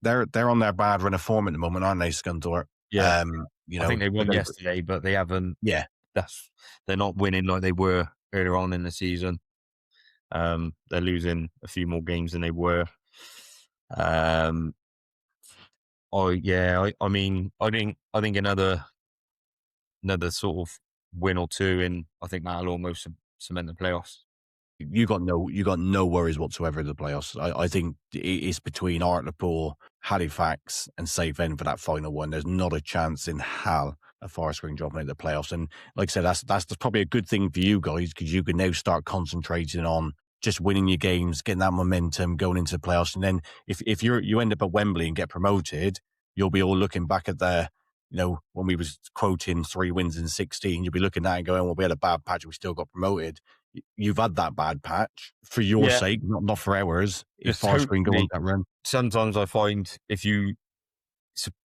Speaker 2: they're on their bad run of form at the moment, aren't they, Scunthorpe?
Speaker 7: Yeah,
Speaker 2: I
Speaker 7: think they won yesterday, but they haven't.
Speaker 2: Yeah,
Speaker 7: they're not winning like they were earlier on in the season. They're losing a few more games than they were. I think another sort of win or two, and I think that'll almost cement the playoffs.
Speaker 2: you got no worries whatsoever in the playoffs. I think it's between Hartlepool, Halifax, and Southend for that final one. There's not a chance in hell of Forest Green dropping out of the playoffs. And like I said, that's probably a good thing for you guys, because you can now start concentrating on just winning your games, getting that momentum, going into the playoffs. And then if you end up at Wembley and get promoted, you'll be all looking back at when we was quoting 3 wins in 16, you'll be looking at it and going, well, we had a bad patch, we still got promoted. You've had that bad patch for your sake, not for ours. If Forest Green go on that run,
Speaker 7: sometimes I find if you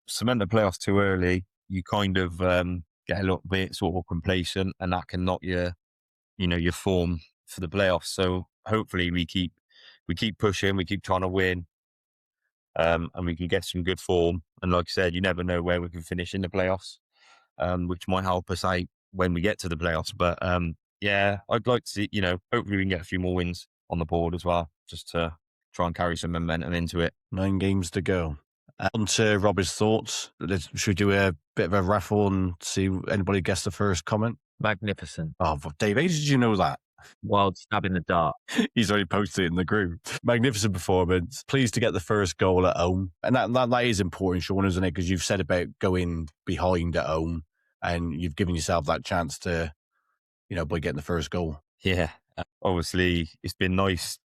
Speaker 7: cement the playoffs too early, you kind of get a little bit sort of complacent, and that can knock your form for the playoffs. So hopefully we keep pushing, we keep trying to win, and we can get some good form. And like I said, you never know where we can finish in the playoffs, which might help us out when we get to the playoffs. But yeah, I'd like to see, hopefully we can get a few more wins on the board as well, just to try and carry some momentum into it.
Speaker 2: 9 games to go. On to Robbie's thoughts. Should we do a bit of a raffle and see anybody guess the first comment?
Speaker 4: Magnificent.
Speaker 2: Oh, Dave, how did you know that?
Speaker 4: Wild stab in the dark.
Speaker 2: He's already posted it in the group. Magnificent performance. Pleased to get the first goal at home. And that is important, Sean, isn't it? Because you've said about going behind at home, and you've given yourself that chance to, by getting the first goal.
Speaker 7: Yeah. Obviously, it's been nice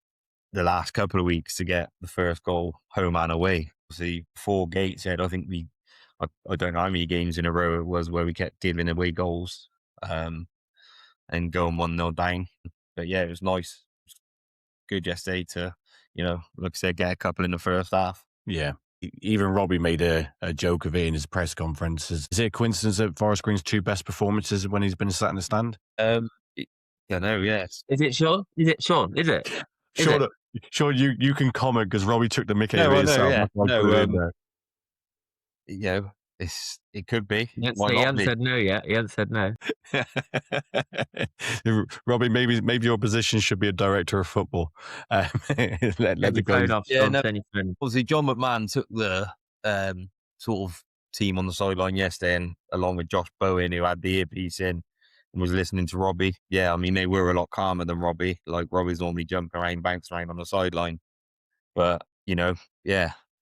Speaker 7: the last couple of weeks to get the first goal home and away. Obviously, 4 Gateshead, I think I don't know how many games in a row it was where we kept giving away goals and going 1-0 down. But yeah, it was nice. Good yesterday to, like I said, get a couple in the first half.
Speaker 2: Yeah. Even Robbie made a joke of it in his press conference. Is it a coincidence that Forest Green's 2 best performances when he's been sat in the stand?
Speaker 7: Yes.
Speaker 4: Is it Sean? Is it Sean? Is it?
Speaker 2: Sean, you can comment because Robbie took the mick out of it himself.
Speaker 7: It could be.
Speaker 4: He hasn't said no yet. He hasn't said no.
Speaker 2: Robbie, maybe your position should be a director of football. Let the
Speaker 4: phone off.
Speaker 7: Obviously, John McMahon took the sort of team on the sideline yesterday, and along with Josh Bowen, who had the earpiece in and was listening to Robbie. Yeah, I mean, they were a lot calmer than Robbie. Like, Robbie's normally jumping around, bouncing around on the sideline. But, yeah,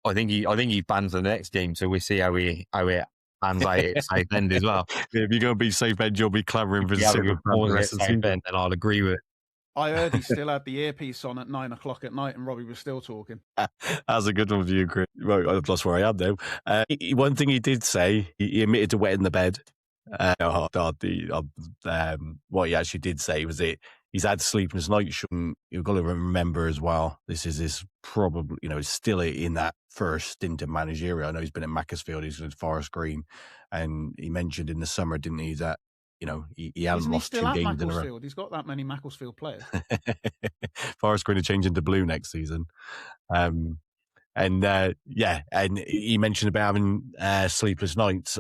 Speaker 7: I think he bans the next game, so we'll see how he hands out at Southend as well.
Speaker 2: If you're going to be Southend, you'll be clavering for
Speaker 7: the rest of the season, and I'll agree with it.
Speaker 3: I heard he still had the earpiece on at 9 o'clock at night and Robbie was still talking.
Speaker 2: That's a good one for you, Chris. Well, I've lost where I am now. One thing he did say, he admitted to wetting the bed. What he actually did say was he's had sleepless nights. You've got to remember as well, this is probably, it's still in that first stint of managerial. I know he's been at Macclesfield, he's at Forest Green, and he mentioned in the summer, didn't he, that he hasn't lost 2 games in a row.
Speaker 3: He's got that many Macclesfield players.
Speaker 2: Forest Green are changing to blue next season. And he mentioned about having sleepless nights.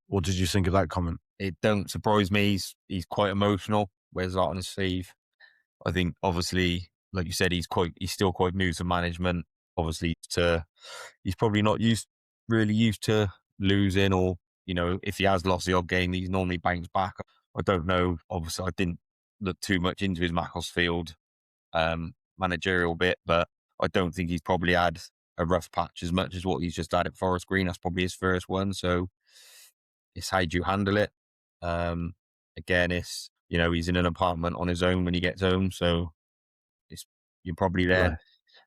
Speaker 2: What did you think of that comment?
Speaker 7: It don't surprise me. He's quite emotional. Wears that on his sleeve. I think obviously like you said, he's still quite new to management. Obviously, he's probably not really used to losing, or if he has lost the odd game, he's normally bounced back. I don't know. Obviously, I didn't look too much into his Macclesfield managerial bit, but I don't think he's probably had a rough patch as much as what he's just had at Forest Green. That's probably his first one, so it's how do you handle it. Again, it's he's in an apartment on his own when he gets home, so you're probably there.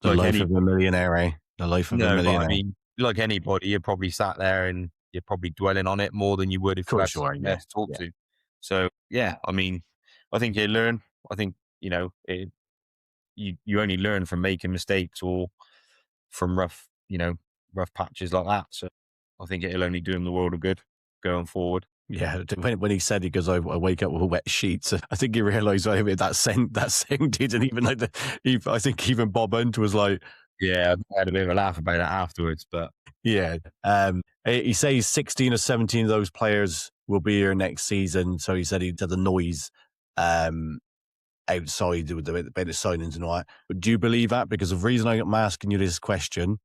Speaker 2: The
Speaker 7: Like
Speaker 2: life of a millionaire, eh? The life of a
Speaker 7: No, but I
Speaker 2: millionaire.
Speaker 7: mean, like anybody, you're probably sat there and you're probably dwelling on it more than you would if you had someone there to talk to. So yeah, I mean, I think you learn. I think you only learn from making mistakes or from rough patches like that. So I think it'll only do him the world of good going forward.
Speaker 2: Yeah, when he said he goes, I wake up with wet sheets. I think he realised that sounded, and even like I think even Bob Hunt was like,
Speaker 7: yeah, I had a bit of a laugh about it afterwards, but
Speaker 2: yeah. He says 16 or 17 of those players will be here next season. So he said he did the noise outside with the bit of signings and all that. But do you believe that? Because the reason I'm asking you this question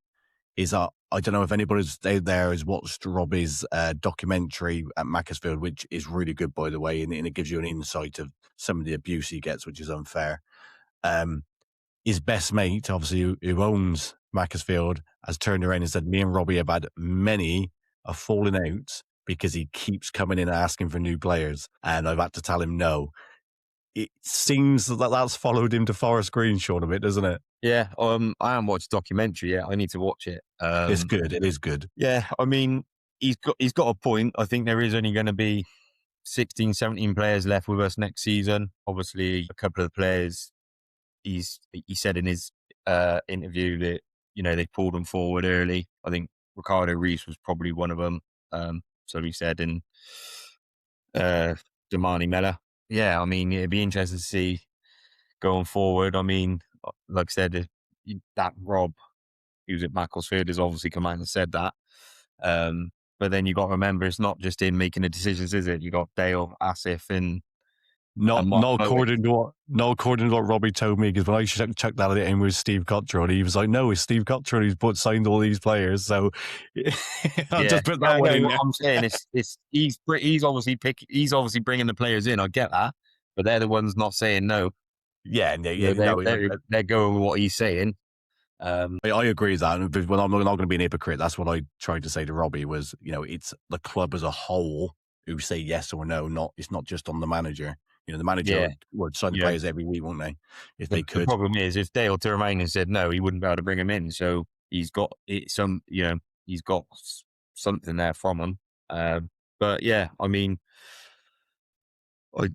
Speaker 2: is that I don't know if anybody's out there has watched Robbie's documentary at Macclesfield, which is really good, by the way, and it gives you an insight of some of the abuse he gets, which is unfair. His best mate, obviously, who owns Macclesfield, has turned around and said, me and Robbie have had many a falling out because he keeps coming in and asking for new players, and I've had to tell him no. It seems that that's followed him to Forest Green, Sean, a bit, doesn't it?
Speaker 7: Yeah, I haven't watched the documentary yet. I need to watch it.
Speaker 2: It's good. It is good.
Speaker 7: Yeah, I mean, he's got a point. I think there is only going to be 16, 17 players left with us next season. Obviously, a couple of the players, he said in his interview that they pulled him forward early. I think Ricardo Reese was probably one of them. So he said, and Damani Mella. Yeah, I mean, it'd be interesting to see going forward. I mean, like I said, that Rob, who's at Macclesfield, has obviously come out and said that. But then you got to remember, it's not just in making the decisions, is it? You got Dale, Asif, and
Speaker 2: not according to what Robbie told me, because when I chucked that in with Steve Cottrell, he was like, "No, it's Steve Cottrell who's signed all these players." So I'll just put that one in.
Speaker 7: What I'm saying is he's obviously bringing the players in. I get that, but they're the ones not saying no.
Speaker 2: Yeah,
Speaker 7: they're going with what he's saying.
Speaker 2: I agree with that, but I'm not going to be an hypocrite. That's what I tried to say to Robbie was, it's the club as a whole who say yes or no. It's not just on the manager. The manager would sign the players every week, won't they? If they could.
Speaker 7: The problem is, if Dale turned around and said no, he wouldn't be able to bring him in. So he's got he's got something there from him. But yeah, I mean,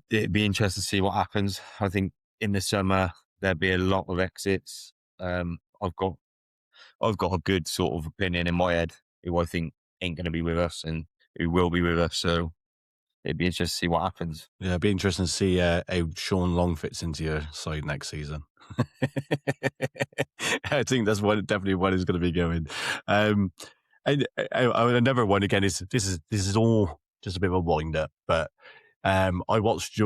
Speaker 7: it'd be interesting to see what happens. I think in the summer there'll be a lot of exits. I've got a good sort of opinion in my head who I think ain't going to be with us and who will be with us. So it'd be interesting to see what happens.
Speaker 2: Yeah, it'd be interesting to see how Sean Long fits into your side next season. I think that's definitely one is going to be going. And another one again is this is all just a bit of a wind up, but I watched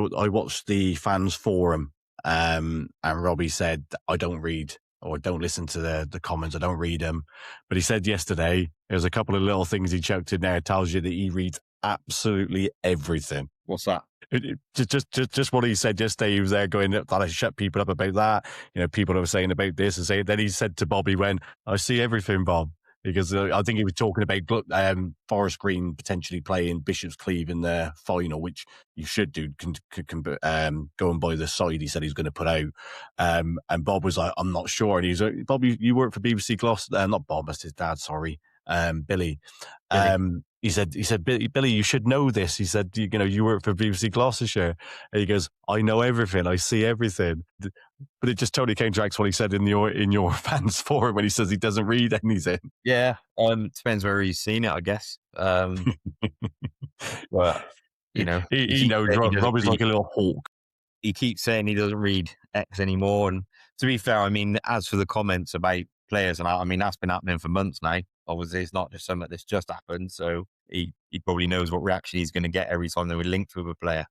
Speaker 2: the fans forum, and Robbie said I don't read or don't listen to the comments. I don't read them, but he said yesterday there's a couple of little things he chucked in there. It tells you that he reads absolutely everything.
Speaker 7: What's that?
Speaker 2: Just what he said yesterday. He was there going, that I shut people up about that. People were saying about this and saying. Then he said to Bobby, "When I see everything, Bob." Because I think he was talking about Forest Green potentially playing Bishop's Cleeve in the final, which you should do. Go and buy the side he said he's going to put out. And Bob was like, "I'm not sure." And he's like, "Bob, you work for BBC Gloucester." Not Bob, that's his dad. Sorry, Billy. He said, Billy, you should know this. He said, you work for BBC Gloucestershire. And he goes, "I know everything. I see everything." But it just totally counteracts what he said in your fans forum when he says he doesn't read anything.
Speaker 7: Yeah, depends where he's seen it, I guess. But
Speaker 2: he knows Rob is like a little hawk.
Speaker 7: He keeps saying he doesn't read X anymore. And to be fair, I mean, as for the comments about players, and I mean that's been happening for months now. Obviously, it's not just something that's just happened. So he probably knows what reaction he's going to get every time they were linked with a player.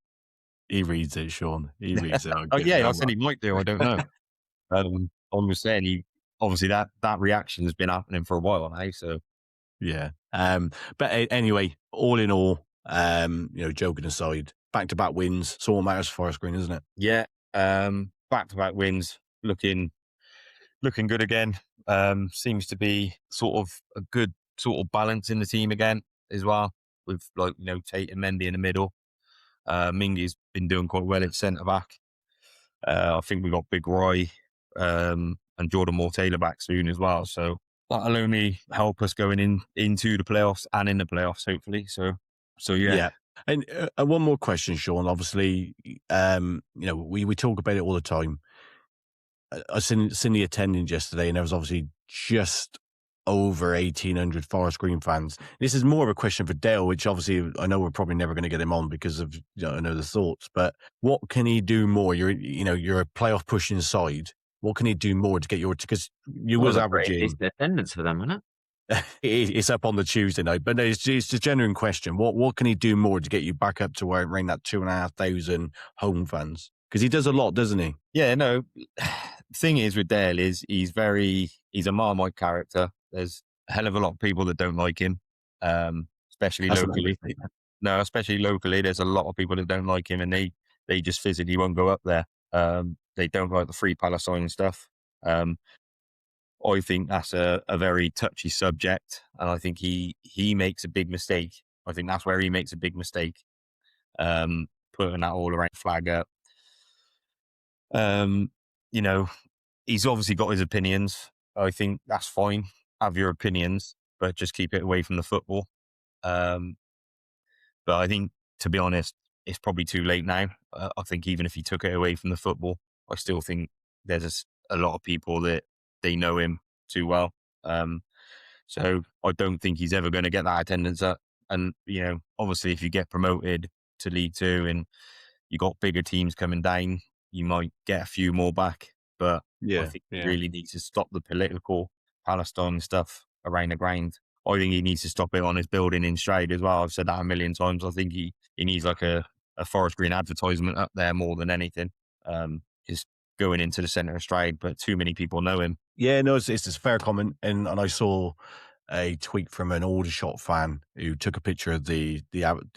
Speaker 2: He reads it, Sean. He reads it.
Speaker 7: I said he might do. I don't know. I'm just saying, obviously that reaction has been happening for a while now. So
Speaker 2: yeah. Anyway, all in all, joking aside, back-to-back wins, it's all that matters for Forest Green, isn't it?
Speaker 7: yeah, back-to-back wins, looking good again. Seems to be sort of a good sort of balance in the team again as well, with Tate and Mendy in the middle. Mingy's been doing quite well at centre back. I think we got Big Roy and Jordan Moore Taylor back soon as well. So that'll only help us going into the playoffs and in the playoffs, hopefully. So yeah.
Speaker 2: And one more question, Sean. Obviously, we talk about it all the time. I seen the attendance yesterday, and there was obviously just over 1,800 Forest Green fans. This is more of a question for Dale, which obviously I know we're probably never going to get him on because of I know the thoughts. But what can he do more? You're a playoff pushing side. What can he do more to get because you was averaging?
Speaker 4: It's the attendance for them, isn't it?
Speaker 2: It's up on the Tuesday night, but it's a genuine question. What can he do more to get you back up to around that 2,500 home fans? Because he does a lot, doesn't he?
Speaker 7: Yeah, no. Thing is with Dale is he's a Marmite character. There's a hell of a lot of people that don't like him, especially locally. No, especially locally, there's a lot of people that don't like him, and they just physically won't go up there. They don't like the Free Palestine stuff. I think that's a very touchy subject, and I think he makes a big mistake. I think that's where he makes a big mistake, putting that all around flag up. He's obviously got his opinions. I think that's fine. Have your opinions, but just keep it away from the football. But I think, to be honest, it's probably too late now. I think even if he took it away from the football, I still think there's a lot of people that they know him too well. So I don't think he's ever going to get that attendance up. And, obviously if you get promoted to League Two and you got bigger teams coming down, you might get a few more back. But I think he really needs to stop the political Palestine stuff around the ground. I think he needs to stop it on his building in Stroud as well. I've said that a million times. I think he needs like a Forest Green advertisement up there more than anything. Just going into the centre of Stroud, but too many people know him.
Speaker 2: Yeah, no, it's a fair comment. And I saw a tweet from an Aldershot fan who took a picture of the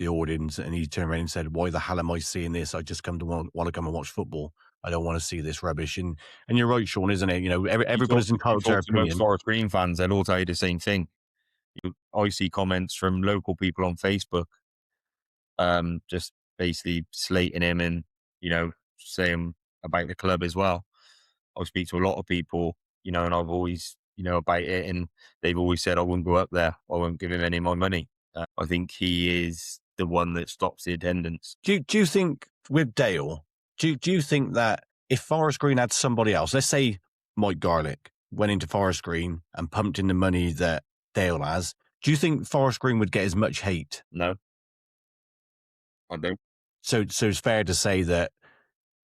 Speaker 2: audience, and he turned around and said, "Why the hell am I seeing this? I just want to come and watch football. I don't want to see this rubbish." And you're right, Sean, isn't it? Everybody's entitled to their opinion.
Speaker 7: Forest Green fans, they'll all tell you the same thing. I see comments from local people on Facebook, just basically slating him and, saying about the club as well. I speak to a lot of people, and I've always, about it, and they've always said I wouldn't go up there. I won't give him any of my money. I think he is the one that stops the attendance.
Speaker 2: Do you think with Dale, do you think that if Forest Green had somebody else, let's say Mike Garlick went into Forest Green and pumped in the money that Dale has, do you think Forest Green would get as much hate?
Speaker 7: No, I don't.
Speaker 2: So it's fair to say that,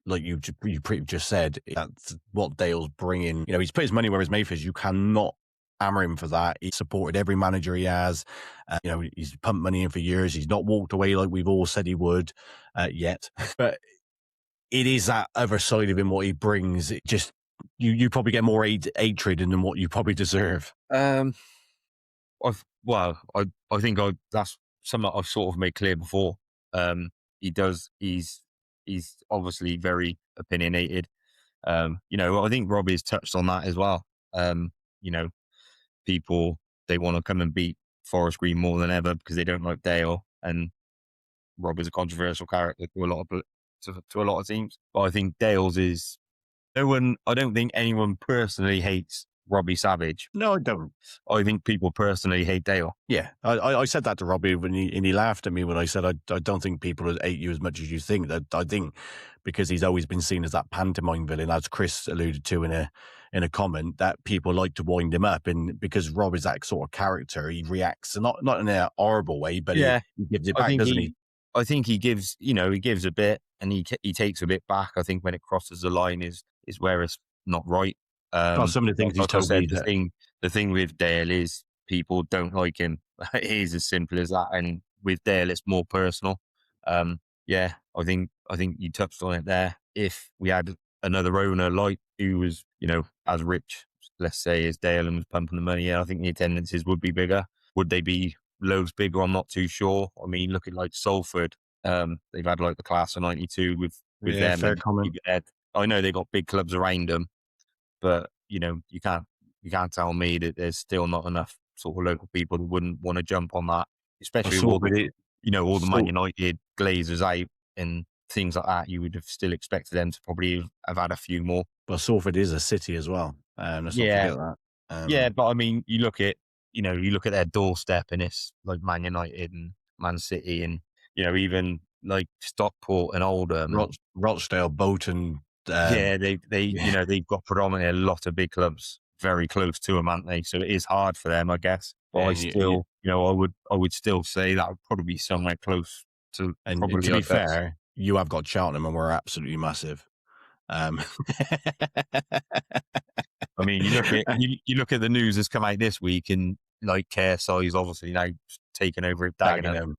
Speaker 2: like you pretty just said, that's what Dale's bringing. He's put his money where his mouth is. You cannot hammer him for that. He's supported every manager he has. He's pumped money in for years. He's not walked away like we've all said he would yet. But it is that other side of him, what he brings. It just you probably get more hatred than what you probably deserve.
Speaker 7: I think that's something I've sort of made clear before. He's obviously very opinionated. I think Robbie's touched on that as well. People, they want to come and beat Forest Green more than ever because they don't like Dale, and Rob is a controversial character to a lot of teams. But I think Dale's is I don't think anyone personally hates Robbie Savage.
Speaker 2: No, I don't.
Speaker 7: I think people personally hate Dale.
Speaker 2: Yeah, I said that to Robbie when he laughed at me when I said I don't think people hate you as much as you think. That I think because he's always been seen as that pantomime villain, as Chris alluded to in a comment, that people like to wind him up, and because Rob is that sort of character, he reacts not in a horrible way, but he gives it back, doesn't he?
Speaker 7: I think he gives a bit, and he takes a bit back. I think when it crosses the line is where it's not right.
Speaker 2: Some of the things he's told me.
Speaker 7: The thing with Dale is people don't like him. It is as simple as that. And with Dale, it's more personal. I think you touched on it there. If we had another owner like who was, as rich, let's say, as Dale and was pumping the money in, I think the attendances would be bigger. Would they be loads bigger? I'm not too sure. I mean, looking like Salford, they've had like the class of 92 with them.
Speaker 2: fair
Speaker 7: And
Speaker 2: comment.
Speaker 7: I know they got big clubs around them, but you can't tell me that there's still not enough sort of local people that wouldn't want to jump on that, especially with all the Man United Glazers out and things like that. You would have still expected them to probably have had a few more.
Speaker 2: But Salford is a city as well. Let's not forget that.
Speaker 7: Yeah, but I mean, you look at their doorstep and it's like Man United and Man City and, even like Stockport and Oldham.
Speaker 2: Rochdale, Bolton.
Speaker 7: They've got predominantly a lot of big clubs very close to them, aren't they? So it is hard for them, I guess. But I still, I would still say that would probably be somewhere close to.
Speaker 2: And to be fair, you have got Cheltenham and we're absolutely massive.
Speaker 7: I mean, you look at the news that's come out this week, and like KSI is obviously now taken over at Dagenham.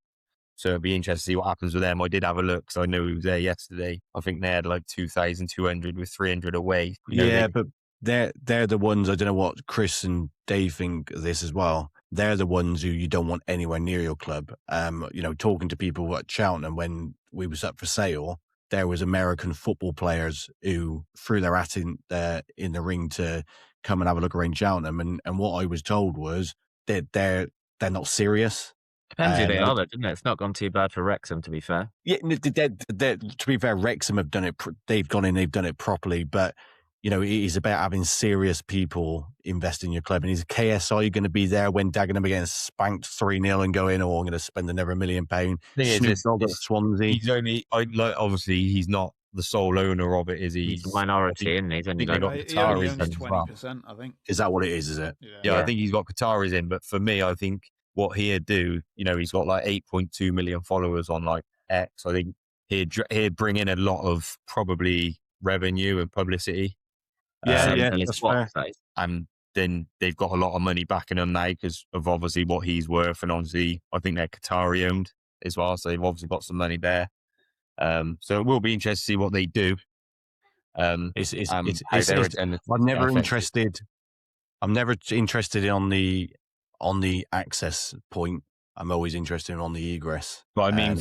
Speaker 7: So it'd be interesting to see what happens with them. I did have a look because I know he was there yesterday. I think they had like 2,200 with 300 away.
Speaker 2: But they're the ones, I don't know what Chris and Dave think of this as well. They're the ones who you don't want anywhere near your club. Talking to people at Cheltenham when we was up for sale, there was American football players who threw their hat in the ring to come and have a look around Cheltenham. And what I was told was that they're not serious.
Speaker 4: Depends who they are, though, doesn't it? It's not gone too bad for Wrexham, to be fair.
Speaker 2: Yeah, to be fair, Wrexham have done it. They've gone in, they've done it properly. But it is about having serious people invest in your club. And is KSI going to be there when Dagenham are getting spanked 3-0 and going, "Oh, I'm going to spend another £1 million"? Snoop Dogg at Swansea.
Speaker 7: He's only, obviously, he's not the sole owner of it, is he?
Speaker 4: He's a minority, isn't he? He's only got
Speaker 3: Qataris in 20%, I think.
Speaker 2: Is that what it is it?
Speaker 7: Yeah, I think he's got Qataris in. But for me, I think what he'd do, he's got like 8.2 million followers on like X. I think he'd bring in a lot of probably revenue and publicity.
Speaker 2: That's fair.
Speaker 7: And then they've got a lot of money backing them now because of obviously what he's worth. And obviously, I think they're Qatari owned as well. So they've obviously got some money there. So it will be interesting to see what they do.
Speaker 2: I'm never interested on the access point. I'm always interested on the egress.
Speaker 7: But I mean,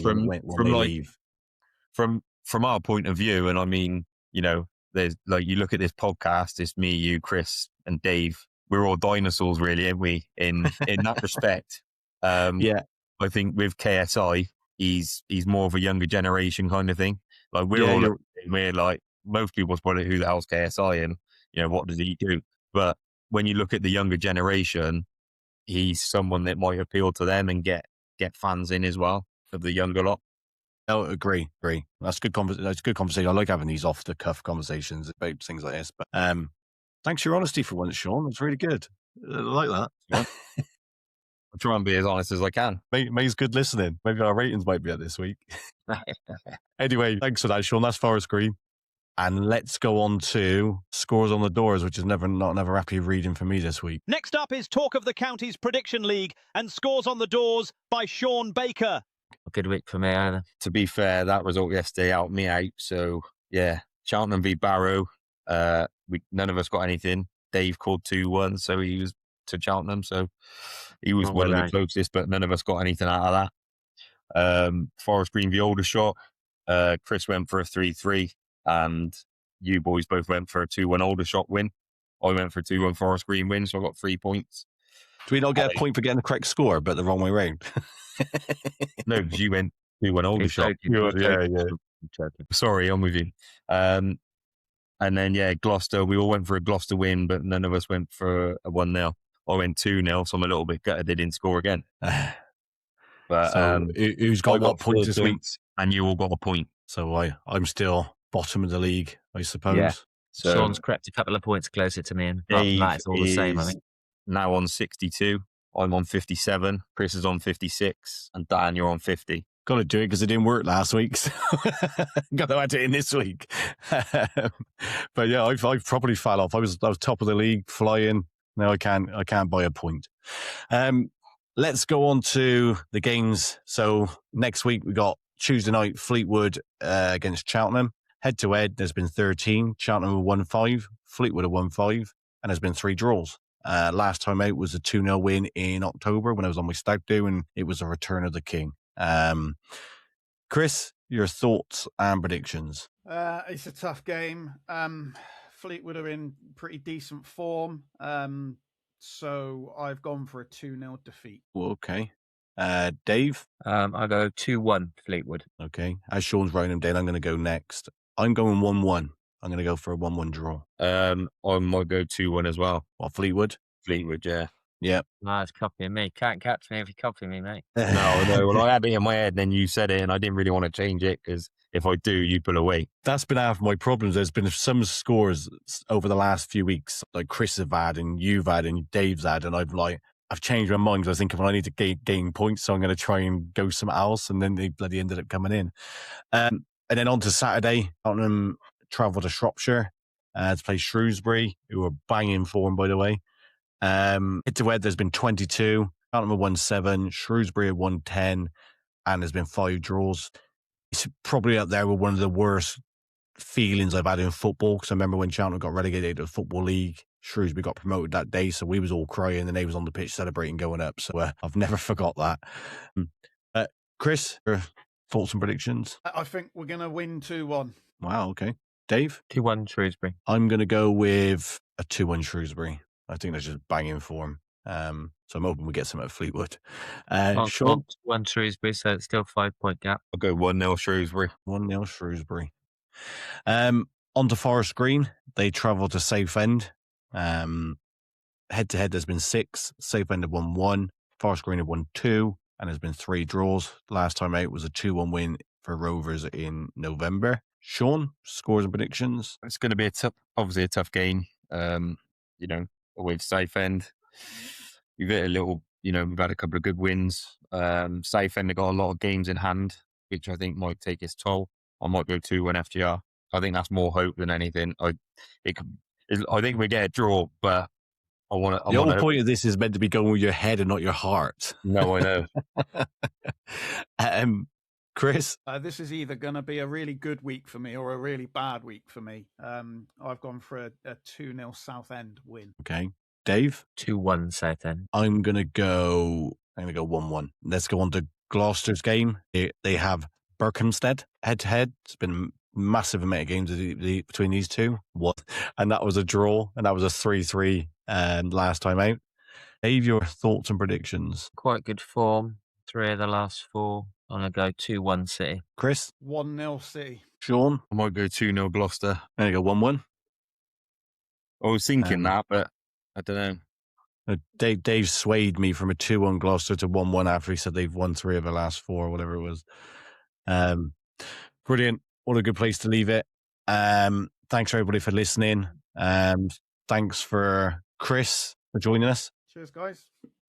Speaker 7: from our point of view, and I mean, there's like, you look at this podcast, it's me, you, Chris, and Dave. We're all dinosaurs, really, aren't we? In that respect. I think with KSI, he's more of a younger generation kind of thing. Like we're like, most people's probably, who the hell's KSI and what does he do? But when you look at the younger generation, he's someone that might appeal to them and get fans in as well of the younger lot.
Speaker 2: Oh, agree. That's good conversation. I like having these off the cuff conversations about things like this. But thanks for your honesty for once, Sean. It's really good. I like that.
Speaker 7: Yeah. I try and be as honest as I can.
Speaker 2: May's good listening. Maybe our ratings might be up this week. Anyway, thanks for that, Sean. That's Forest Green. And let's go on to scores on the doors, which is not another happy reading for me this week.
Speaker 5: Next up is Talk of the County's Prediction League and Scores on the Doors by Sean Baker.
Speaker 4: A good week for me either.
Speaker 7: To be fair, that result yesterday helped me out. So yeah, Cheltenham v Barrow. None of us got anything. Dave called 2-1, so he was to Cheltenham. So he was one of the closest, but none of us got anything out of that. Forest Green v Aldershot. Chris went for a 3-3, and you boys both went for a 2-1 Aldershot win. I went for a 2-1 Forest Green win, so I got 3 points.
Speaker 2: Do we not get a point for getting the correct score, but the wrong way round?
Speaker 7: No, because you went 2-1 Aldershot. Yeah. Sorry, I'm with you. And then, Gloucester, we all went for a Gloucester win, but none of us went for a 1-0. I went 2-0, so I'm a little bit gutted they didn't score again. But
Speaker 2: so who's got what points this week?
Speaker 7: And you all got a point.
Speaker 2: So I'm still bottom of the league, I suppose.
Speaker 4: Yeah.
Speaker 7: So
Speaker 4: Sean's crept a couple of points closer to me, and it's all the same, I think.
Speaker 7: Now on 62. I'm on 57. Chris is on 56. And Dan, you're on 50.
Speaker 2: Got to do it because it didn't work last week. So got to add it in this week. But yeah, I've probably fell off. I was top of the league, flying. Now I can't buy a point. Let's go on to the games. So next week we got Tuesday night Fleetwood against Cheltenham. Head-to-head, there's been 13. Cheltenham have won 5. Fleetwood have won 5. And there's been 3 draws. Last time out was a 2-0 win in October when I was on my stag do, and it was a return of the king. Chris, your thoughts and predictions?
Speaker 3: It's a tough game. Fleetwood are in pretty decent form. So I've gone for a 2-0 defeat.
Speaker 2: Okay. Dave?
Speaker 4: I go 2-1 Fleetwood.
Speaker 2: Okay. As Sean's writing them down, I'm going to go next. I'm going 1-1. I'm going to go for a 1-1 draw.
Speaker 7: I might go 2-1 as well.
Speaker 2: What, Fleetwood?
Speaker 7: Fleetwood, yeah.
Speaker 2: Yep.
Speaker 4: No, it's copying me. Can't catch me if you copy me, mate.
Speaker 7: No. Well, I had it in my head, then you said it, and I didn't really want to change it because if I do, you pull away.
Speaker 2: That's been half my problems. There's been some scores over the last few weeks, like Chris have had, and you've had, and Dave's had, and I've changed my mind because I was thinking, well, I need to gain points, so I'm going to try and go something else, and then they bloody ended up coming in. And then on to Saturday, Tottenham travelled to Shropshire to play Shrewsbury, who are banging form, by the way. Head-to-head, there's been 22. Tottenham have won 7. Shrewsbury have won 10. And there's been 5 draws. It's probably up there with one of the worst feelings I've had in football, because I remember when Cheltenham got relegated to the Football League, Shrewsbury got promoted that day, so we was all crying and they was on the pitch celebrating going up. So I've never forgot that. Chris, your thoughts and predictions?
Speaker 3: I think we're going to win 2-1.
Speaker 2: Wow, okay. Dave?
Speaker 4: 2-1 Shrewsbury.
Speaker 2: I'm going to go with a 2-1 Shrewsbury. I think that's just banging form. So I'm hoping we get some at Fleetwood. Sean?
Speaker 4: 1 Shrewsbury, so it's still 5-point gap.
Speaker 7: I'll go 1-0 Shrewsbury.
Speaker 2: 1-0 Shrewsbury. On to Forest Green. They travel to Southend. Head-to-head, there's been 6. Southend have won 1. Forest Green have won 2. And there's been 3 draws. Last time out was a 2-1 win for Rovers in November. Sean, scores and predictions?
Speaker 7: It's going to be obviously a tough game. With Southend, we've hit a little, we've had a couple of good wins. Southend have got a lot of games in hand, which I think might take its toll. I might go 2-1 FGR. I think that's more hope than anything. I think we get a draw, but the whole
Speaker 2: point of this is meant to be going with your head and not your heart.
Speaker 7: No, I
Speaker 2: know. Chris?
Speaker 3: This is either going to be a really good week for me or a really bad week for me. I've gone for a 2-0 Southend win.
Speaker 2: Okay. Dave?
Speaker 4: 2-1 Southend.
Speaker 2: I'm going to go 1-1. Let's go on to Gloucester's game. They have Berkhamsted head-to-head. It's been a massive amount of games between these two. And that was a draw, and that was a 3-3 last time out. Dave, your thoughts and predictions?
Speaker 4: Quite good form. 3 of the last 4. I'm going to go 2-1 City.
Speaker 2: Chris?
Speaker 3: 1-0 City.
Speaker 2: Sean?
Speaker 7: I might go 2-0 Gloucester.
Speaker 2: I'm going to go 1-1.
Speaker 7: I was thinking that, but I don't know.
Speaker 2: Dave swayed me from a 2-1 Gloucester to 1-1 after he said they've won 3 of the last 4 or whatever it was. Brilliant. What a good place to leave it. Thanks everybody for listening. Thanks for Chris for joining us.
Speaker 3: Cheers, guys.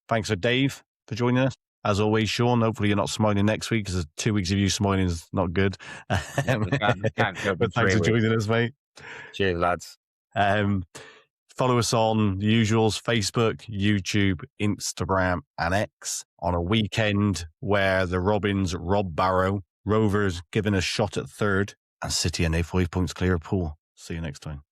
Speaker 2: Thanks for Dave for joining us. As always, Sean, hopefully you're not smiling next week, because 2 weeks of you smiling is not good.
Speaker 4: But
Speaker 2: thanks for joining us, mate.
Speaker 7: Cheers, lads.
Speaker 2: Follow us on the usuals: Facebook, YouTube, Instagram, and X. On a weekend where the Robins rob Barrow, Rovers giving a shot at 3rd, and City and 5 points clear of pool. See you next time.